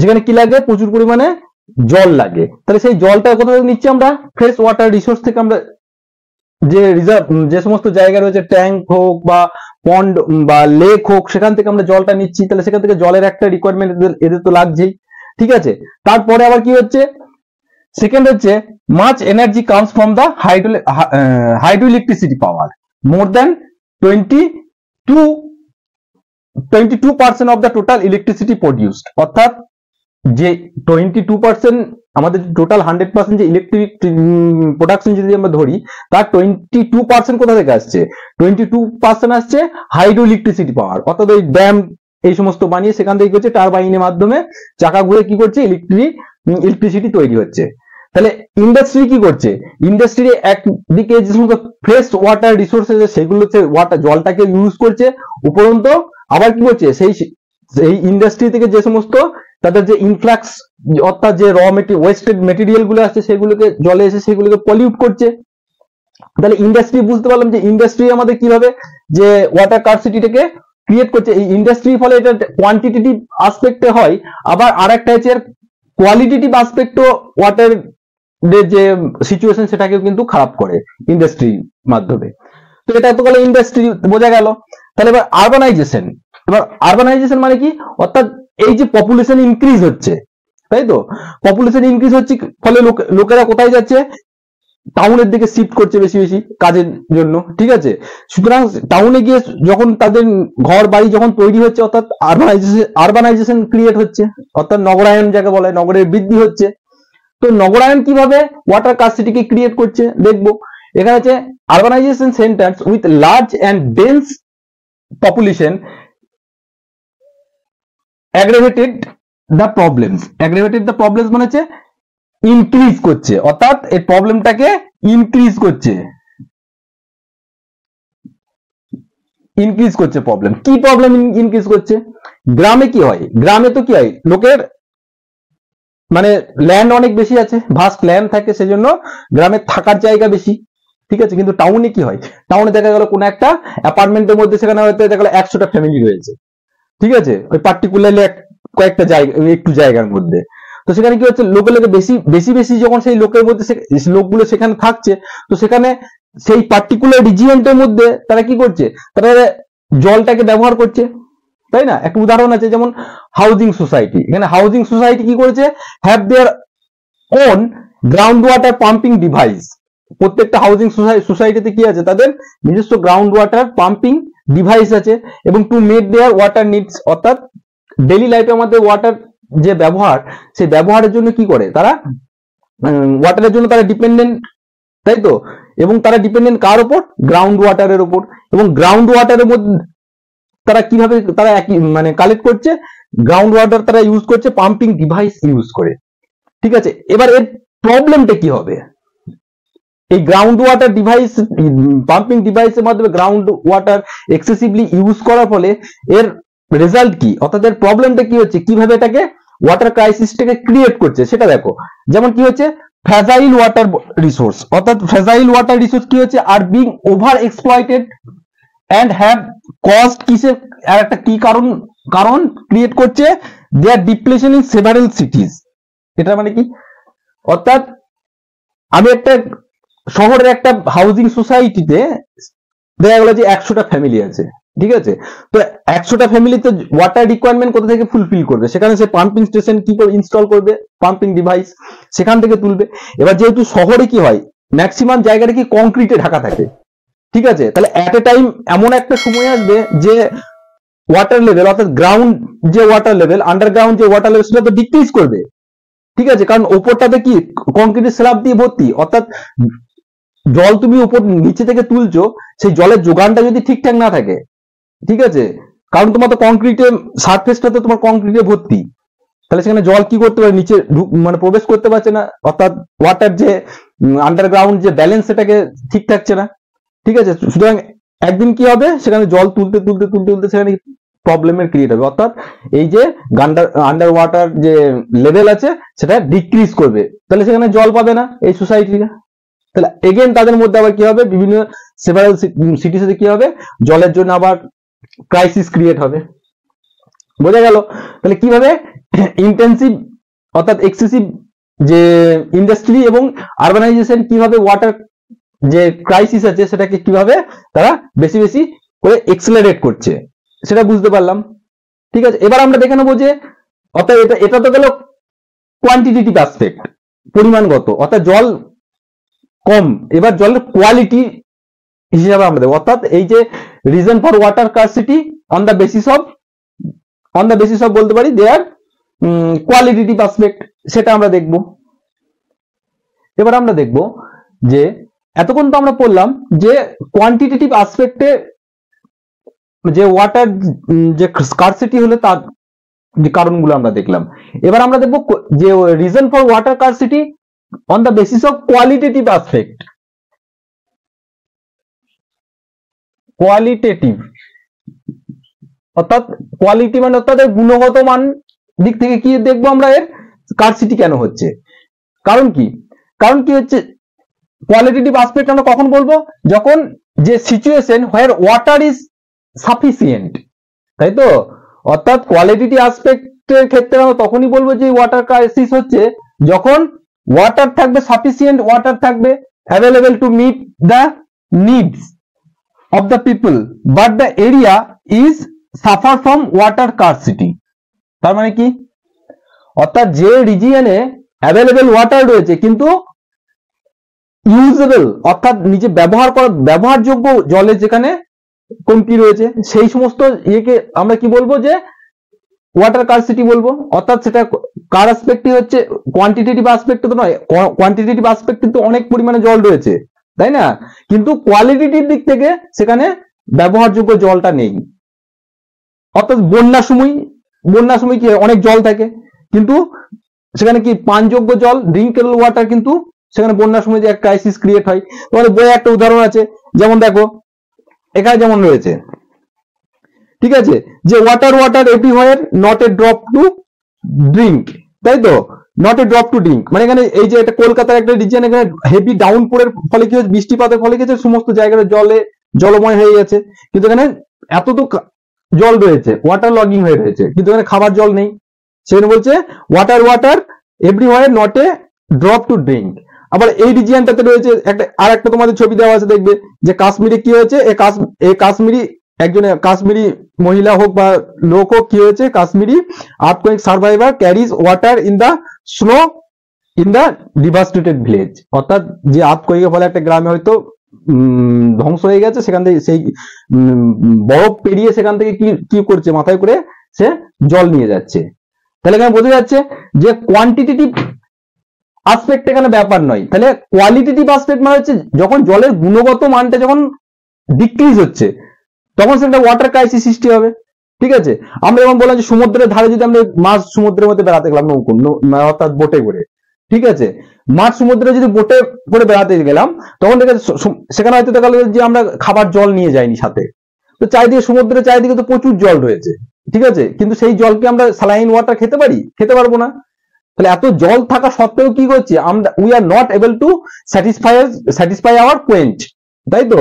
সেখানে কি লাগে, প্রচুর পরিমাণে জল লাগে। তাহলে সেই জলটা কোথা থেকে নিচ্ছি আমরা, ফ্রেশ ওয়াটার রিসোর্স থেকে। আমরা যে রিজার্ভ যে সমস্ত জায়গা রয়েছে, ট্যাঙ্ক হোক বা পন্ড বা লেক হোক, সেখান থেকে আমরা জলটা নিচ্ছি। তাহলে সেখান থেকে জলের একটা রিকোয়ারমেন্ট এদের তো লাগছেই, ঠিক আছে। তারপরে আবার কি হচ্ছে, সেকেন্ড হচ্ছে much energy comes from the hydro electricity power, more than 22% of the total electricity produced. অর্থাৎ যে 22% আমাদের টোটাল 100% যে ইলেকট্রিক প্রোডাকশন যদি আমরা ধরি, তার 22% কোথা থেকে আসছে, 22% আসছে হাইড্রো ইলেকট্রিসিটি পাওয়ার। অর্থাৎ ওই ড্যাম এই সমস্ত বানিয়ে সেখান থেকে হচ্ছে টারবাইনের মাধ্যমে চাকা ঘুরে কি করছে, ইলেকট্রিসিটি তৈরি হচ্ছে। তাহলে ইন্ডাস্ট্রি কি করছে, ইন্ডাস্ট্রি একদিকে যে সমস্ত ফ্রেশ ওয়াটার রিসোর্সেস সেগুলোতে জলটাকে ইউজ করছে, উপরন্ত আবার কি করছে, সেই ইন্ডাস্ট্রি থেকে যে সমস্ত তাদের যে ইনফ্লাক্স অর্থাৎ যে ওয়েস্টেড মেটেরিয়াল গুলো আসছে সেগুলোকে জলে এসে সেগুলোকে পলিউট করছে। তাহলে ইন্ডাস্ট্রি বুঝতে পারলাম যে ইন্ডাস্ট্রি আমাদের কিভাবে যে ওয়াটার স্কারসিটিটাকে ক্রিয়েট করছে। এই ইন্ডাস্ট্রির ফলে এটা কোয়ান্টিটেটিভ আসপেক্টে হয়, আবার আরেকটা হচ্ছে কোয়ালিটেটিভ আসপেক্টও ওয়াটার যে সিচুয়েশন সেটাকেও কিন্তু খারাপ করে ইন্ডাস্ট্রির মাধ্যমে। তো এটা তো গেল ইন্ডাস্ট্রি, বোঝা গেল। তাহলে এবার আরবানাইজেশন মানে কি, অর্থাৎ এই যে পপুলেশন ইনক্রিজ হচ্ছে, তাই তো, পপুলেশন ইনক্রিজ হচ্ছে ফলে লোকেরা কোথায় যাচ্ছে, টাউনের দিকে শিফট করছে বেশি বেশি কাজের জন্য, ঠিক আছে। সুতরাং টাউনে গিয়ে যখন তাদের ঘর বাড়ি যখন তৈরি হচ্ছে, অর্থাৎ আরবানাইজেশন ক্রিয়েট হচ্ছে, অর্থাৎ নগরায়ন যাকে বলে, নগরের বৃদ্ধি হচ্ছে। তো নগরায়ন কিভাবে ওয়াটার স্কারসিটিকে ক্রিয়েট করছে দেখবো। এখানে আছে urbanisation centres with large and dense population aggravated the problems মানে হচ্ছে ইনক্রিজ করছে, অর্থাৎ এই প্রবলেমটাকে ইনক্রিজ করছে প্রবলেম। কি প্রবলেম ইনক্রিজ করছে, গ্রামে কি হয়, গ্রামে তো কি হয়, লোকের মানে ল্যান্ড অনেক বেশি আছে, ভাস্ট ল্যান্ড থাকে, সেজন্য গ্রামে থাকার জায়গা বেশি, ঠিক আছে। কিন্তু টাউনে কি হয়, টাউনে দেখা গেল কোনো একটা অ্যাপার্টমেন্টের মধ্যে সেখানে হয়তো দেখা গেল 100টা ফ্যামিলি রয়েছে, ঠিক আছে, ওই পার্টিকুলারলি কয়েকটা জায়গা, একটু জায়গার মধ্যে। তো সেখানে কি হচ্ছে, লোকে লোকে বেশি বেশি বেশি যখন সেই লোকের মধ্যে লোকগুলো সেখানে থাকছে, তো সেখানে সেই পার্টিকুলার রিজিয়নটার মধ্যে তারা কি করছে, তারা জলটাকে ব্যবহার করছে, তাই না। একটা উদাহরণ আছে, যেমন হাউজিং সোসাইটি, এখানে হাউজিং সোসাইটি কি করেছে, have their own ground water pumping device. প্রত্যেকটা হাউজিং সোসাইটিতে কি আছে, তাদের নিজস্ব গ্রাউন্ড ওয়াটার পাম্পিং ডিভাইস আছে, এবং টু মেট দেয়ার ওয়াটার নিডস, অর্থাৎ ডেইলি লাইফে আমাদের ওয়াটার যে ব্যবহার, সেই ব্যবহারের জন্য কি করে তারা, ওয়াটারের জন্য তারা ডিপেন্ডেন্ট, তাই তো। এবং তারা ডিপেন্ডেন্ট কার উপর, গ্রাউন্ড ওয়াটারের উপর। এবং গ্রাউন্ড ওয়াটারের মধ্যে তারা কিভাবে তারা মানে কালেক্ট করছে, গ্রাউন্ড ওয়াটার তারা ইউজ করছে পাম্পিং ডিভাইস ইউজ করে, ঠিক আছে। এবার এর প্রবলেমটা কি হবে, এই গ্রাউন্ড ওয়াটার ডিভাইস, পাম্পিং ডিভাইসের মাধ্যমে গ্রাউন্ড ওয়াটার এক্সেসিভলি ইউজ করার ফলে এর রেজাল্ট কি, অর্থাৎ এর প্রবলেমটা কি হচ্ছে, কিভাবে এটাকে ওয়াটার ক্রাইসিসটাকে ক্রিয়েট করছে সেটা দেখো। যেমন কি হচ্ছে, ফ্র্যাজাইল ওয়াটার রিসোর্স, অর্থাৎ ফ্র্যাজাইল ওয়াটার রিসোর্স কি হচ্ছে, are being over exploited and have cost, কিসের আর একটা কি কারণ ক্রিয়েট করছে, there depletion in several cities. এটা মানে কি, অর্থাৎ আমি একটা শহরের একটা হাউজিং সোসাইটিতে দেখা গেল যে 100টা ফ্যামিলি আছে, ঠিক আছে। তো 100টা ফ্যামিলিতে ওয়াটার রিকোয়ারমেন্ট কোথা থেকে ফুলফিল করবে, সেখানে সে পাম্পিং স্টেশন কি করে ইনস্টল করবে, পাম্পিং ডিভাইস সেখান থেকে তুলবে। এবার যেহেতু শহরে কি হয়, ম্যাক্সিমাম জায়গাটা কি কংক্রিটে ঢাকা থাকে, ঠিক আছে, তাহলে এট এ টাইম এমন একটা সময় আসবে যে ওয়াটার লেভেল, অর্থাৎ গ্রাউন্ড যে ওয়াটার লেভেল, আন্ডারগ্রাউন্ড যে ওয়াটার লেভেল, সেটা তো ডিক্রিজ করবে, ঠিক আছে, কারণ ওপরটাতে কি কংক্রিটের স্ল্যাব দিয়ে ভর্তি, অর্থাৎ জল তুমি উপর নিচে থেকে তুলছো, সেই জলের যোগানটা যদি ঠিকঠাক না থাকে, ঠিক আছে, কারণ তোমার তো কংক্রিটে সারফেসটা তো তোমার কংক্রিটে ভর্তি, তাহলে সেখানে জল কি করতে পারে, নিচে মানে প্রবেশ করতে পারছে না, অর্থাৎ ওয়াটার যে আন্ডারগ্রাউন্ড যে ব্যালেন্স সেটাকে ঠিক থাকছে না, ঠিক আছে। সুতরাং একদিন কি হবে, সেখানে জল তুলতে তুলতে তুলতে তুলতে সেখানে প্রবলেমের ক্রিয়েট হবে, অর্থাৎ এই যে আন্ডার ওয়াটার যে লেভেল আছে সেটা ডিক্রিজ করবে, তাহলে সেখানে জল পাবে না এই সোসাইটিরা। তাহলে এগেন তাদের মধ্যে আবার কি হবে, বিভিন্ন সেভারাল সিটিসে কি হবে, জলের জন্য আবার ক্রাইসিস ক্রিয়েট হবে, বোঝা গেল। তাহলে কিভাবে ইন্টেন্সিভ অর্থাৎ এক্সেসিভ যে ইন্ডাস্ট্রি এবং আরবানাইজেশন কিভাবে ওয়াটার যে ক্রাইসিস আছে সেটাকে কিভাবে তারা বেশি বেশি করে এক্সেলারেট করছে, সেটা বুঝতে পারলাম, ঠিক আছে। এবার আমরা দেখে নেবো যে, অর্থাৎ এটা তো গেল কোয়ান্টিটেটিভ অ্যাসপেক্ট, পরিমাণগত, অর্থাৎ জল কম। এবার জলের কোয়ালিটি হিসাবে আমরা দেখব, অর্থাৎ এই যে reason for water scarcity on the basis of বলতে পারি দেয়ার কোয়ালিটেটিভ অ্যাসপেক্ট, সেটা আমরা দেখব। এবার আমরা দেখব যে এতক্ষণ তো আমরা পড়লাম যে কোয়ান্টিটেটিভ অ্যাসপেক্টে যে ওয়াটার যে স্কারসিটি হলে তার যে কারণগুলো আমরা দেখলাম। এবার আমরা দেখব যে reason for water scarcity on the basis of qualitative aspect. Qualitative অর্থাৎ কোয়ালিটি মানে অর্থাৎ গুণগত মান দিক থেকে কি দেখবো আমরা, এর স্কারসিটি কেন হচ্ছে, কারণ কি হচ্ছে। কোয়ালিটেটিভ অ্যাসপেক্ট আমরা কখন বলবো, যখন যে situation where water is sufficient, তাই তো। অর্থাৎ কোয়ালিটেটিভ অ্যাসপেক্টের ক্ষেত্রে আমরা তখনই বলবো যে ওয়াটার ক্রাইসিস হচ্ছে যখন ওয়াটার থাকবে, সাফিসিয়েন্ট ওয়াটার থাকবে, available to meet the needs of the people, but the area is suffer from water scarcity. তার মানে কি, অর্থাৎ যে রিজিয়নে অ্যাভেলেবল ওয়াটার রয়েছে কিন্তু ইউজেবল অর্থাৎ নিজে ব্যবহারযোগ্য জলের যেখানে কমতি রয়েছে, সেই সমস্ত ইয়েকে আমরা কি বলবো, যে ওয়াটার স্কারসিটি বলবো। অর্থাৎ সেটা কার অ্যাসপেক্টই হচ্ছে, কোয়ান্টিটেটিভ অ্যাসপেক্ট তো নয়, কোয়ান্টিটেটিভ অ্যাসপেক্ট কিন্তু অনেক পরিমাণে জল রয়েছে, তাই না, কিন্তু কোয়ালিটিটিভ দিক থেকে সেখানে ব্যবহারযোগ্য জলটা নেই। অর্থাৎ বন্যার সময় কি অনেক জল থাকে, কিন্তু সেখানে কি পানযোগ্য জল, ড্রিঙ্কেবল ওয়াটার, কিন্তু সেখানে বন্যার সময় যে এক ক্রাইসিস ক্রিয়েট হয়। তোমাদের বইয়ে একটা উদাহরণ আছে, যেমন দেখো এখানে যেমন রয়েছে, ঠিক আছে, যে water everywhere not a drop to drink, তাই তো, not a drop to drink, মানে এখানে এই যে এটা কলকাতার একটা রিজিয়ন, এখানে হেভি ডাউনপোরের ফলে কি হচ্ছে, বৃষ্টিপাতের ফলে কি হচ্ছে, সমস্ত জায়গাটা জলময় হয়ে গেছে, কিন্তু এখানে এত তো জল রয়েছে, ওয়াটার লগিং হয়ে রয়েছে, কিন্তু এখানে খাবার জল নেই। সেখানে বলছে water everywhere not a drop to drink. আবার এই রিজিয়নটাতে রয়েছে আর একটা তোমাদের ছবি দেওয়া আছে, দেখবে যে কাশ্মীরে কি হয়েছে, কাশ্মীরি একজন কাশ্মীরি মহিলা হোক বা লোক হোক, কি হয়েছে, Kashmiri earthquake survivor carries water in the snow in the devastated village, অর্থাৎ যে আর্থকোয়েকের ফলে একটা গ্রামে হয়তো ধ্বংস হয়ে গেছে, সেখান থেকে সেই বরফ পেরিয়ে সেখান থেকে কি করছে, মাথায় করে সে জল নিয়ে যাচ্ছে। তাহলে এখানে বোঝা যাচ্ছে যে কোয়ান্টিটেটিভ আসপেক্ট এখানে ব্যাপার নয়, তাহলে কোয়ালিটেটিভ আসপেক্ট মানে হচ্ছে যখন জলের গুণগত মানটা যখন ডিক্রিজ হচ্ছে তখন সেটা ওয়াটার ক্রাইসিস সৃষ্টি হবে। ঠিক আছে, আমরা যেমন বললাম যে সমুদ্রের ধারে যদি আমরা মাছ সমুদ্রের মধ্যে বেড়াতে গেলাম অর্থাৎ বোটে করে, ঠিক আছে, মাছ সমুদ্রে যদি বোটে করে বেড়াতে গেলাম, তখন সেখানে হয়তো দেখা গেল যে আমরা খাবার জল নিয়ে যাইনি সাথে, তো চারিদিকে সমুদ্রের চারিদিকে তো প্রচুর জল রয়েছে, ঠিক আছে, কিন্তু সেই জলকে আমরা স্যালাইন ওয়াটার খেতে পারবো না। তাহলে এত জল থাকা সত্ত্বেও কি করছে আমরা, we are not able to satisfy our quench, তাই তো,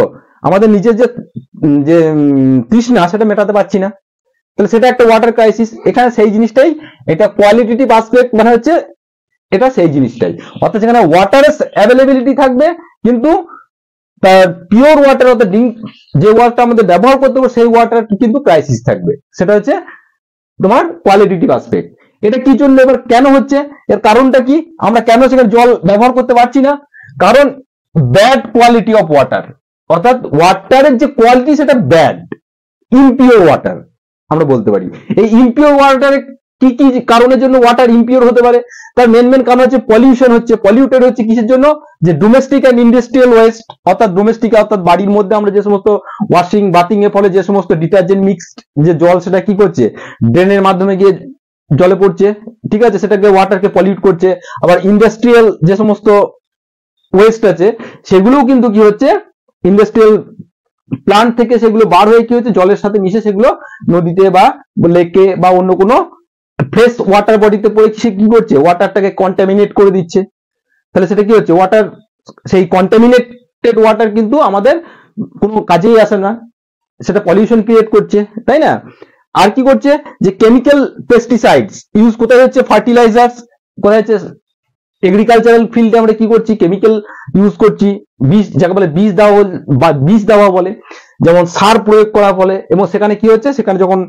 আমাদের নিজের যে তৃষ্ণা সেটা মেটাতে পারছি না, তাহলে সেটা একটা ওয়াটার ক্রাইসিস। এখানে সেই জিনিসটাই, এটা কোয়ালিটেটিভ আসপেক্ট মানে হচ্ছে এটা সেই জিনিসটাই, অর্থাৎ সেখানে ওয়াটারের অ্যাভেলেবিলিটি থাকবে, কিন্তু তার পিওর ওয়াটার অর্থাৎ ড্রিঙ্ক যে ওয়াটারটা আমাদের ব্যবহার করতে হবে সেই ওয়াটার কিন্তু ক্রাইসিস থাকবে, সেটা হচ্ছে তোমার কোয়ালিটেটিভ আসপেক্ট। এটা কি জন্য, এবার কেন হচ্ছে, এর কারণটা কি, আমরা কেন সেখানে জল ব্যবহার করতে পারছি না, কারণ ব্যাড কোয়ালিটি অফ ওয়াটার, অর্থাৎ ওয়াটারের যে কোয়ালিটি সেটা ব্যাড, ইমপিওর ওয়াটার আমরা বলতে পারি। এই ইমপিওর ওয়াটারে কি কি কারণের জন্য ওয়াটার ইমপিওর হতে পারে, তার মেন কারণ হচ্ছে পলিউশন হচ্ছে, পলিউটেড হচ্ছে কিসের জন্য, যে ডোমেস্টিক এন্ড ইন্ডাস্ট্রিয়াল ওয়েস্ট, অর্থাৎ ডোমেস্টিক অর্থাৎ বাড়ির মধ্যে আমরা যে সমস্ত ওয়াশিং বাথিং এর ফলে যে সমস্ত ডিটারজেন্ট মিক্সড যে জল সেটা কি করছে, ড্রেনের মাধ্যমে গিয়ে জলে পড়ছে, ঠিক আছে, সেটাকে ওয়াটারকে পলিউট করছে। আবার ইন্ডাস্ট্রিয়াল যে সমস্ত ওয়েস্ট আছে সেগুলোও কিন্তু কি হচ্ছে, ইন্ডাস্ট্রিয়াল প্লান্ট থেকে সেগুলো বার হয়ে কি হচ্ছে, জলের সাথে মিশে সেগুলো নদীতে বা লেকে বা অন্য কোনো ফ্রেশ ওয়াটার বডিতে পড়ে সে কি করছে, ওয়াটারটাকে কন্টামিনেট করে দিচ্ছে। তাহলে সেটা কি হচ্ছে, ওয়াটার সেই কন্টামিনেটেড ওয়াটার কিন্তু আমাদের কোনো কাজেই আসে না, সেটা পলিউশন ক্রিয়েট করছে, তাই না। আর কি করছে, যে কেমিক্যাল পেস্টিসাইডস ইউজ কোথায় হচ্ছে, ফার্টিলাইজার্স কোথায় হচ্ছে, এগ্রিকালচারাল ফিল্ডে আমরা কি করছি, কেমিক্যাল ইউজ করছি, বীজ যাকে বলে বীজ দেওয়া বলে, যেমন সার প্রয়োগ করার ফলে, এবং সেখানে কি হচ্ছে, সেখানে যখন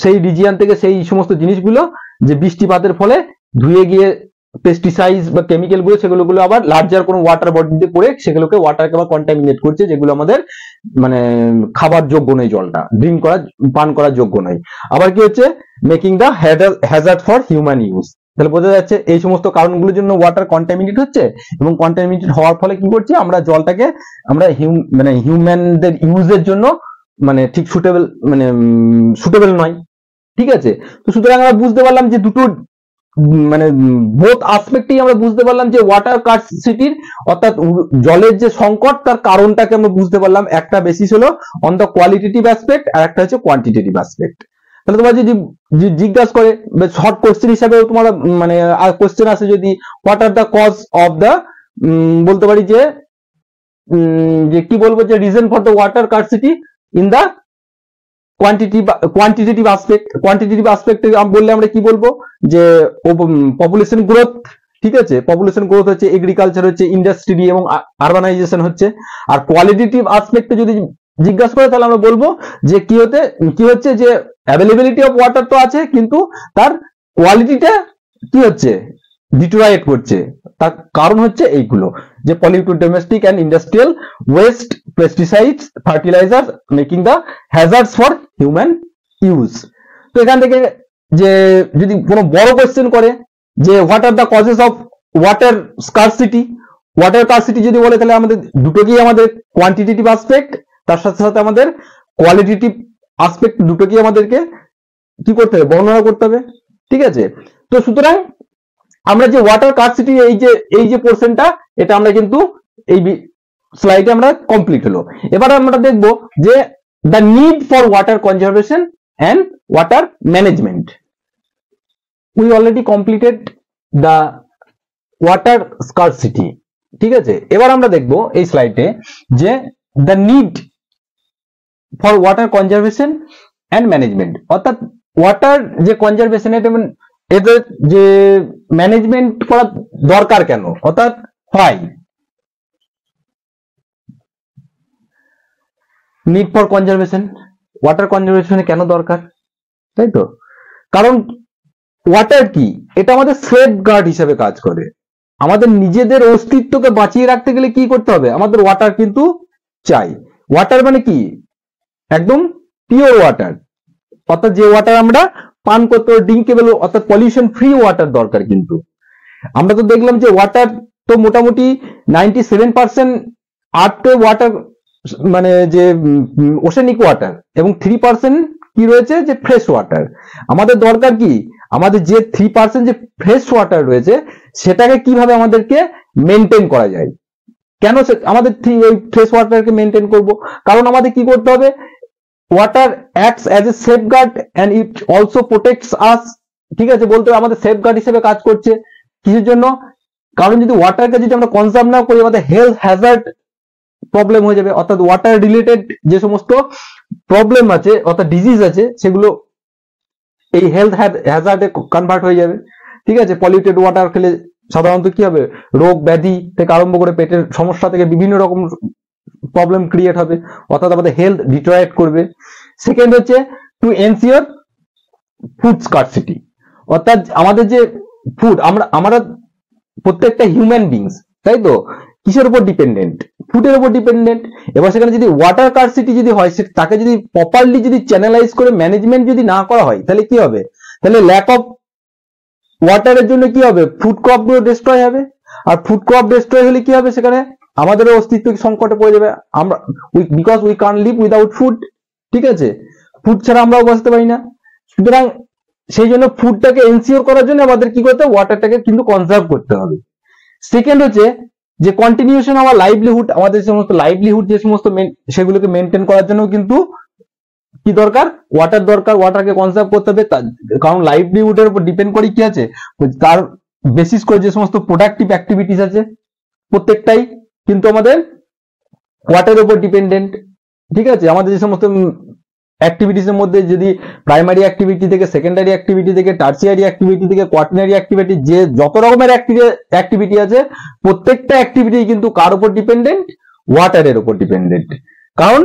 সেই রিজিয়ন থেকে সেই সমস্ত জিনিসগুলো যে বৃষ্টিপাতের ফলে ধুয়ে গিয়ে পেস্টিসাইড বা কেমিক্যাল গুলো সেগুলো আবার লার্জার কোনো ওয়াটার বডিতে পড়ে সেগুলোকে ওয়াটারকে আবার কন্টামিনেট করছে, যেগুলো আমাদের মানে খাবার যোগ্য নয়, জলটা ড্রিঙ্ক করা পান করার যোগ্য নয়। আবার কি হচ্ছে, making the hazard for human use. তাহলে বোঝা যাচ্ছে এই সমস্ত কারণগুলোর জন্য ওয়াটার কন্টামিনেট হচ্ছে, এবং কন্টামিনেটেড হওয়ার ফলে কি করছে, আমরা জলটাকে আমরা হিউম্যানদের ইউজের জন্য মানে ঠিক সুটেবল নয়, ঠিক আছে। তো সুতরাং আমরা বুঝতে পারলাম যে দুটো মানে বোথ আসপেক্টেই আমরা বুঝতে পারলাম যে ওয়াটার স্কার্সিটির অর্থাৎ জলের যে সংকট তার কারণটাকে আমরা বুঝতে পারলাম, একটা বেসিস হলো অন দ্য কোয়ালিটেটিভ অ্যাসপেক্ট আর একটা হচ্ছে কোয়ান্টিটেটিভ অ্যাসপেক্ট। তাহলে তোমার যদি জিজ্ঞাসা করে শর্ট কোশ্চেন হিসাবে তোমার মানে কোশ্চেন আসে যদি what are the cause of the, বলতে পারি যে কি বলবো, যে reason for the water scarcity in the quantitative aspect বললে আমরা কি বলবো, যে পপুলেশন গ্রোথ, ঠিক আছে, পপুলেশন গ্রোথ হচ্ছে, এগ্রিকালচার হচ্ছে, ইন্ডাস্ট্রি এবং আরবানাইজেশন হচ্ছে। আর কোয়ালিটেটিভ অ্যাসপেক্টে যদি জিজ্ঞাসা করে তাহলে আমরা বলবো যে কি হচ্ছে যে অ্যাভেলেবিলিটি অফ ওয়াটার তো আছে, কিন্তু তার কোয়ালিটিটা কি হচ্ছে, ডিটোরাইট করছে। তার কারণ হচ্ছে এইগুলো, যে polluted domestic and industrial waste, pesticides, fertiliser making the hazards for human use. তো এখান থেকে যে যদি কোনো বড় কোয়েশ্চেন করে যে what are the causes of water scarcity, যদি বলে তাহলে আমাদের দুটোকেই আমাদের কোয়ান্টিটেটিভ অ্যাসপেক্ট তার সাথে সাথে আমাদের কোয়ালিটেটিভ অ্যাসপেক্ট দুটোকেই আমাদেরকে কি করতে হবে, বর্ণনা করতে হবে, ঠিক আছে। তো সুতরাং আমরা যে ওয়াটার স্কার্সিটি এই যে পোর্শনটা, এটা আমরা কিন্তু এই স্লাইডে আমরা কমপ্লিট হলো। এবার আমরা দেখব যে the need for water conservation and water management. We already completed the water scarcity. ঠিক আছে, এবার আমরা দেখব এই স্লাইডে যে the need for water conservation and management, অর্থাৎ ওয়াটার যে কনজারভেশন এদের যে ম্যানেজমেন্ট করা দরকার কেন, অর্থাৎ হয় নিড ফর কনজারভেশন, ওয়াটার কনজারভেশনে কেন দরকার, তাই তো? কারণ ওয়াটার কি, এটা আমাদের সেফ গার্ড হিসেবে কাজ করে। আমাদের নিজেদের অস্তিত্বকে বাঁচিয়ে রাখতে গেলে কি করতে হবে, আমাদের ওয়াটার কিন্তু চাই। ওয়াটার মানে কি, একদম পিওর ওয়াটার, অর্থাৎ যে ওয়াটার আমরা পান করতে ড্রিঙ্কেবল, অর্থাৎ পলিউশন ফ্রি ওয়াটার দরকার। কিন্তু আমরা তো দেখলাম যে ওয়াটার তো মোটামুটি 97% আর্থে ওয়াটার মানে যে ওশেনিক ওয়াটার, এবং 3% কি রয়েছে যে ফ্রেশ ওয়াটার। আমাদের দরকার কি, আমাদের যে 3% যে ফ্রেশ ওয়াটার রয়েছে সেটাকে কিভাবে আমাদেরকে মেনটেন করা যায়। কেন আমাদের ওই ফ্রেশ ওয়াটারকে মেনটেন করব, কারণ আমাদের কি করতে হবে, water acts as a safeguard and it also protects us. ঠিক আছে, বলতে হবে আমাদের সেফগার্ড হিসেবে কাজ করছে। কিসের জন্য, কারণ যদি ওয়াটারকে যদি আমরা কনজার্ভ না করি আমাদের হেলথ হ্যাজার্ড প্রবলেম হয়ে যাবে, অর্থাৎ ওয়াটার রিলেটেড যে সমস্ত প্রবলেম আছে অর্থাৎ ডিজিজ আছে সেগুলো এই হেলথ হ্যাজার্ডে কনভার্ট হয়ে যাবে। ঠিক আছে, পলিউটেড ওয়াটার খেলে সাধারণত কি হবে, রোগ ব্যাধি থেকে আরম্ভ করে পেটের সমস্যা থেকে বিভিন্ন রকম প্রবলেম ক্রিয়েট হবে, অর্থাৎ আমাদের হেলথ ডিটোরিয়েট করবে। সেকেন্ড হচ্ছে টু এনশিওর ফুড স্কারসিটি, অর্থাৎ আমাদের যে ফুড আমরা প্রত্যেকটা হিউম্যান বিংস, তাই তো, কিসের উপর ডিপেন্ডেন্ট, ফুডের উপর ডিপেন্ডেন্ট। এবার সেখানে যদি ওয়াটার স্কারসিটি যদি হয়, তাকে যদি প্রপারলি যদি চ্যানেলাইজ করে ম্যানেজমেন্ট যদি না করা হয় তাহলে কি হবে, তাহলে ল্যাক অফ ওয়াটারের জন্য কি হবে, ফুড ক্রপ গুলো ডিস্ট্রয় হবে। আর ফুড ক্রপ ডিস্ট্রয় হলে কি হবে, সেখানে আমাদের অস্তিত্ব সংকটে পড়ে যাবে। আমরা because we can't live without food. ঠিক আছে, ফুড ছাড়া আমরাও বাঁচতে পারি না। সুতরাং সেই জন্য ফুডটাকে এনসিওর করার জন্য আমাদের কি করতে হবে, ওয়াটারটাকে কিন্তু কনজার্ভ করতে হবে। সেকেন্ড হচ্ছে যে কন্টিনিউশন আমার লাইভলিহুড, আমাদের সমস্ত লাইভলিহুড যে সমস্ত সেগুলোকে মেনটেন করার জন্য কিন্তু কি দরকার, ওয়াটার দরকার। ওয়াটারকে কনজার্ভ করতে হবে, কারণ লাইভলিহুডের উপর ডিপেন্ড করে কি আছে, তার বেসিস করে যে সমস্ত প্রোডাক্টিভ অ্যাক্টিভিটিস আছে প্রত্যেকটাই কিন্তু আমাদের ওয়াটারের উপর ডিপেন্ডেন্ট। ঠিক আছে, আমাদের যে সমস্ত অ্যাক্টিভিটিস এর মধ্যে যদি প্রাইমারি অ্যাক্টিভিটি থেকে সেকেন্ডারি অ্যাক্টিভিটি থেকে টার্সিয়ারি অ্যাক্টিভিটি থেকে কোয়ার্টারনারি অ্যাক্টিভিটি, যে যত রকমের অ্যাক্টিভিটি আছে প্রত্যেকটা অ্যাক্টিভিটি কিন্তু কার উপর ডিপেন্ডেন্ট, ওয়াটারের উপর ডিপেন্ডেন্ট। কারণ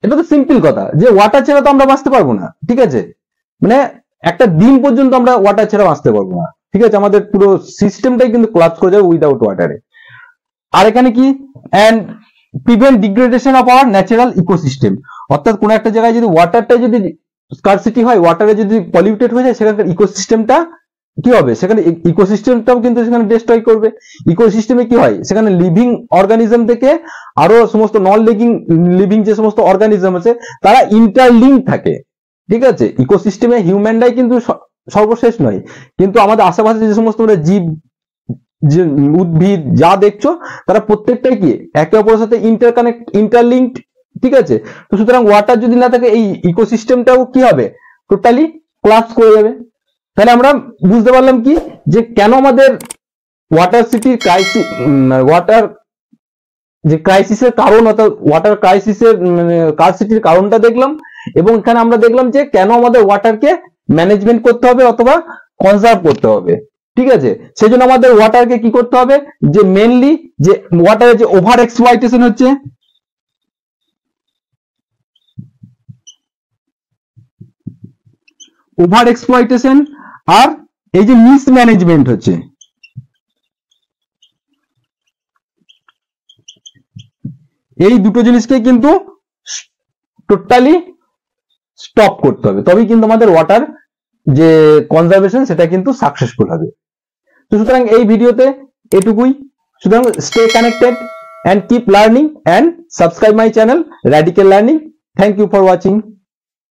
এটা তো সিম্পল কথা যে ওয়াটার ছাড়া তো আমরা বাঁচতে পারবো না। ঠিক আছে, মানে একটা দিন পর্যন্ত আমরা ওয়াটার ছাড়া বাঁচতে পারবো না। ঠিক আছে, আমাদের পুরো সিস্টেমটাই কিন্তু কোলাপস করে যাবে উইদাউট ওয়াটারে। আর এখানে কি, and prevent degradation of our natural ecosystem, অর্থাৎ কোন একটা জায়গায় যদি ওয়াটারটা যদি স্কারসিটি হয়, ওয়াটারে যদি পলিউটেড হয়ে যায়, সেখানকার ইকোসিস্টেমটা কি হবে, সেখানে ইকোসিস্টেমটাও কিন্তু সেখানে ডিস্ট্রয় করবে। ইকোসিস্টেমে কি হয়, সেখানে লিভিং অর্গানিজম থেকে আরো সমস্ত নন লিভিং যে সমস্ত অর্গানিজম আছে তারা ইন্টারলিঙ্ক থাকে। ঠিক আছে, ইকোসিস্টেমে হিউম্যানরাই কিন্তু সর্বশেষ নয়, কিন্তু আমাদের আশেপাশে যে সমস্ত জীব, যে উদ্ভিদ যা দেখছো তারা প্রত্যেকটাই কি একে অপরের সাথে ইন্টারলিঙ্কড। ঠিক আছে, তো সুতরাং ওয়াটার যদি না থাকে এই ইকোসিস্টেমটাও কি হবে, টোটালি কোলাপস করে যাবে। তাহলে আমরা বুঝতে পারলাম কি, যে কেন আমাদের ওয়াটার সিটির ক্রাইসিস, ওয়াটার যে ক্রাইসিসের কারণ, অর্থাৎ ওয়াটার ক্রাইসিসের স্কারসিটির কারণটা দেখলাম, এবং এখানে আমরা দেখলাম যে কেন আমাদের ওয়াটারকে ম্যানেজমেন্ট করতে হবে অথবা কনজার্ভ করতে হবে। ঠিক আছে, সেই জন্য আমাদের ওয়াটারকে কি করতে হবে, যে মেনলি যে ওয়াটারের যে ওভার এক্সপ্লয়টেশন হচ্ছে, ওভার এক্সপ্লয়টেশন আর এই যে মিসম্যানেজমেন্ট হচ্ছে, এই দুটো জিনিসকে কিন্তু টোটালি স্টপ করতে হবে, তবেই কিন্তু আমাদের ওয়াটার যে কনজারভেশন সেটা কিন্তু সাকসেসফুল হবে। তো সুতরাং এই ভিডিওতে এটুকুই। সুতরাং stay connected and keep learning and subscribe my channel Radical Learning. Thank you for watching.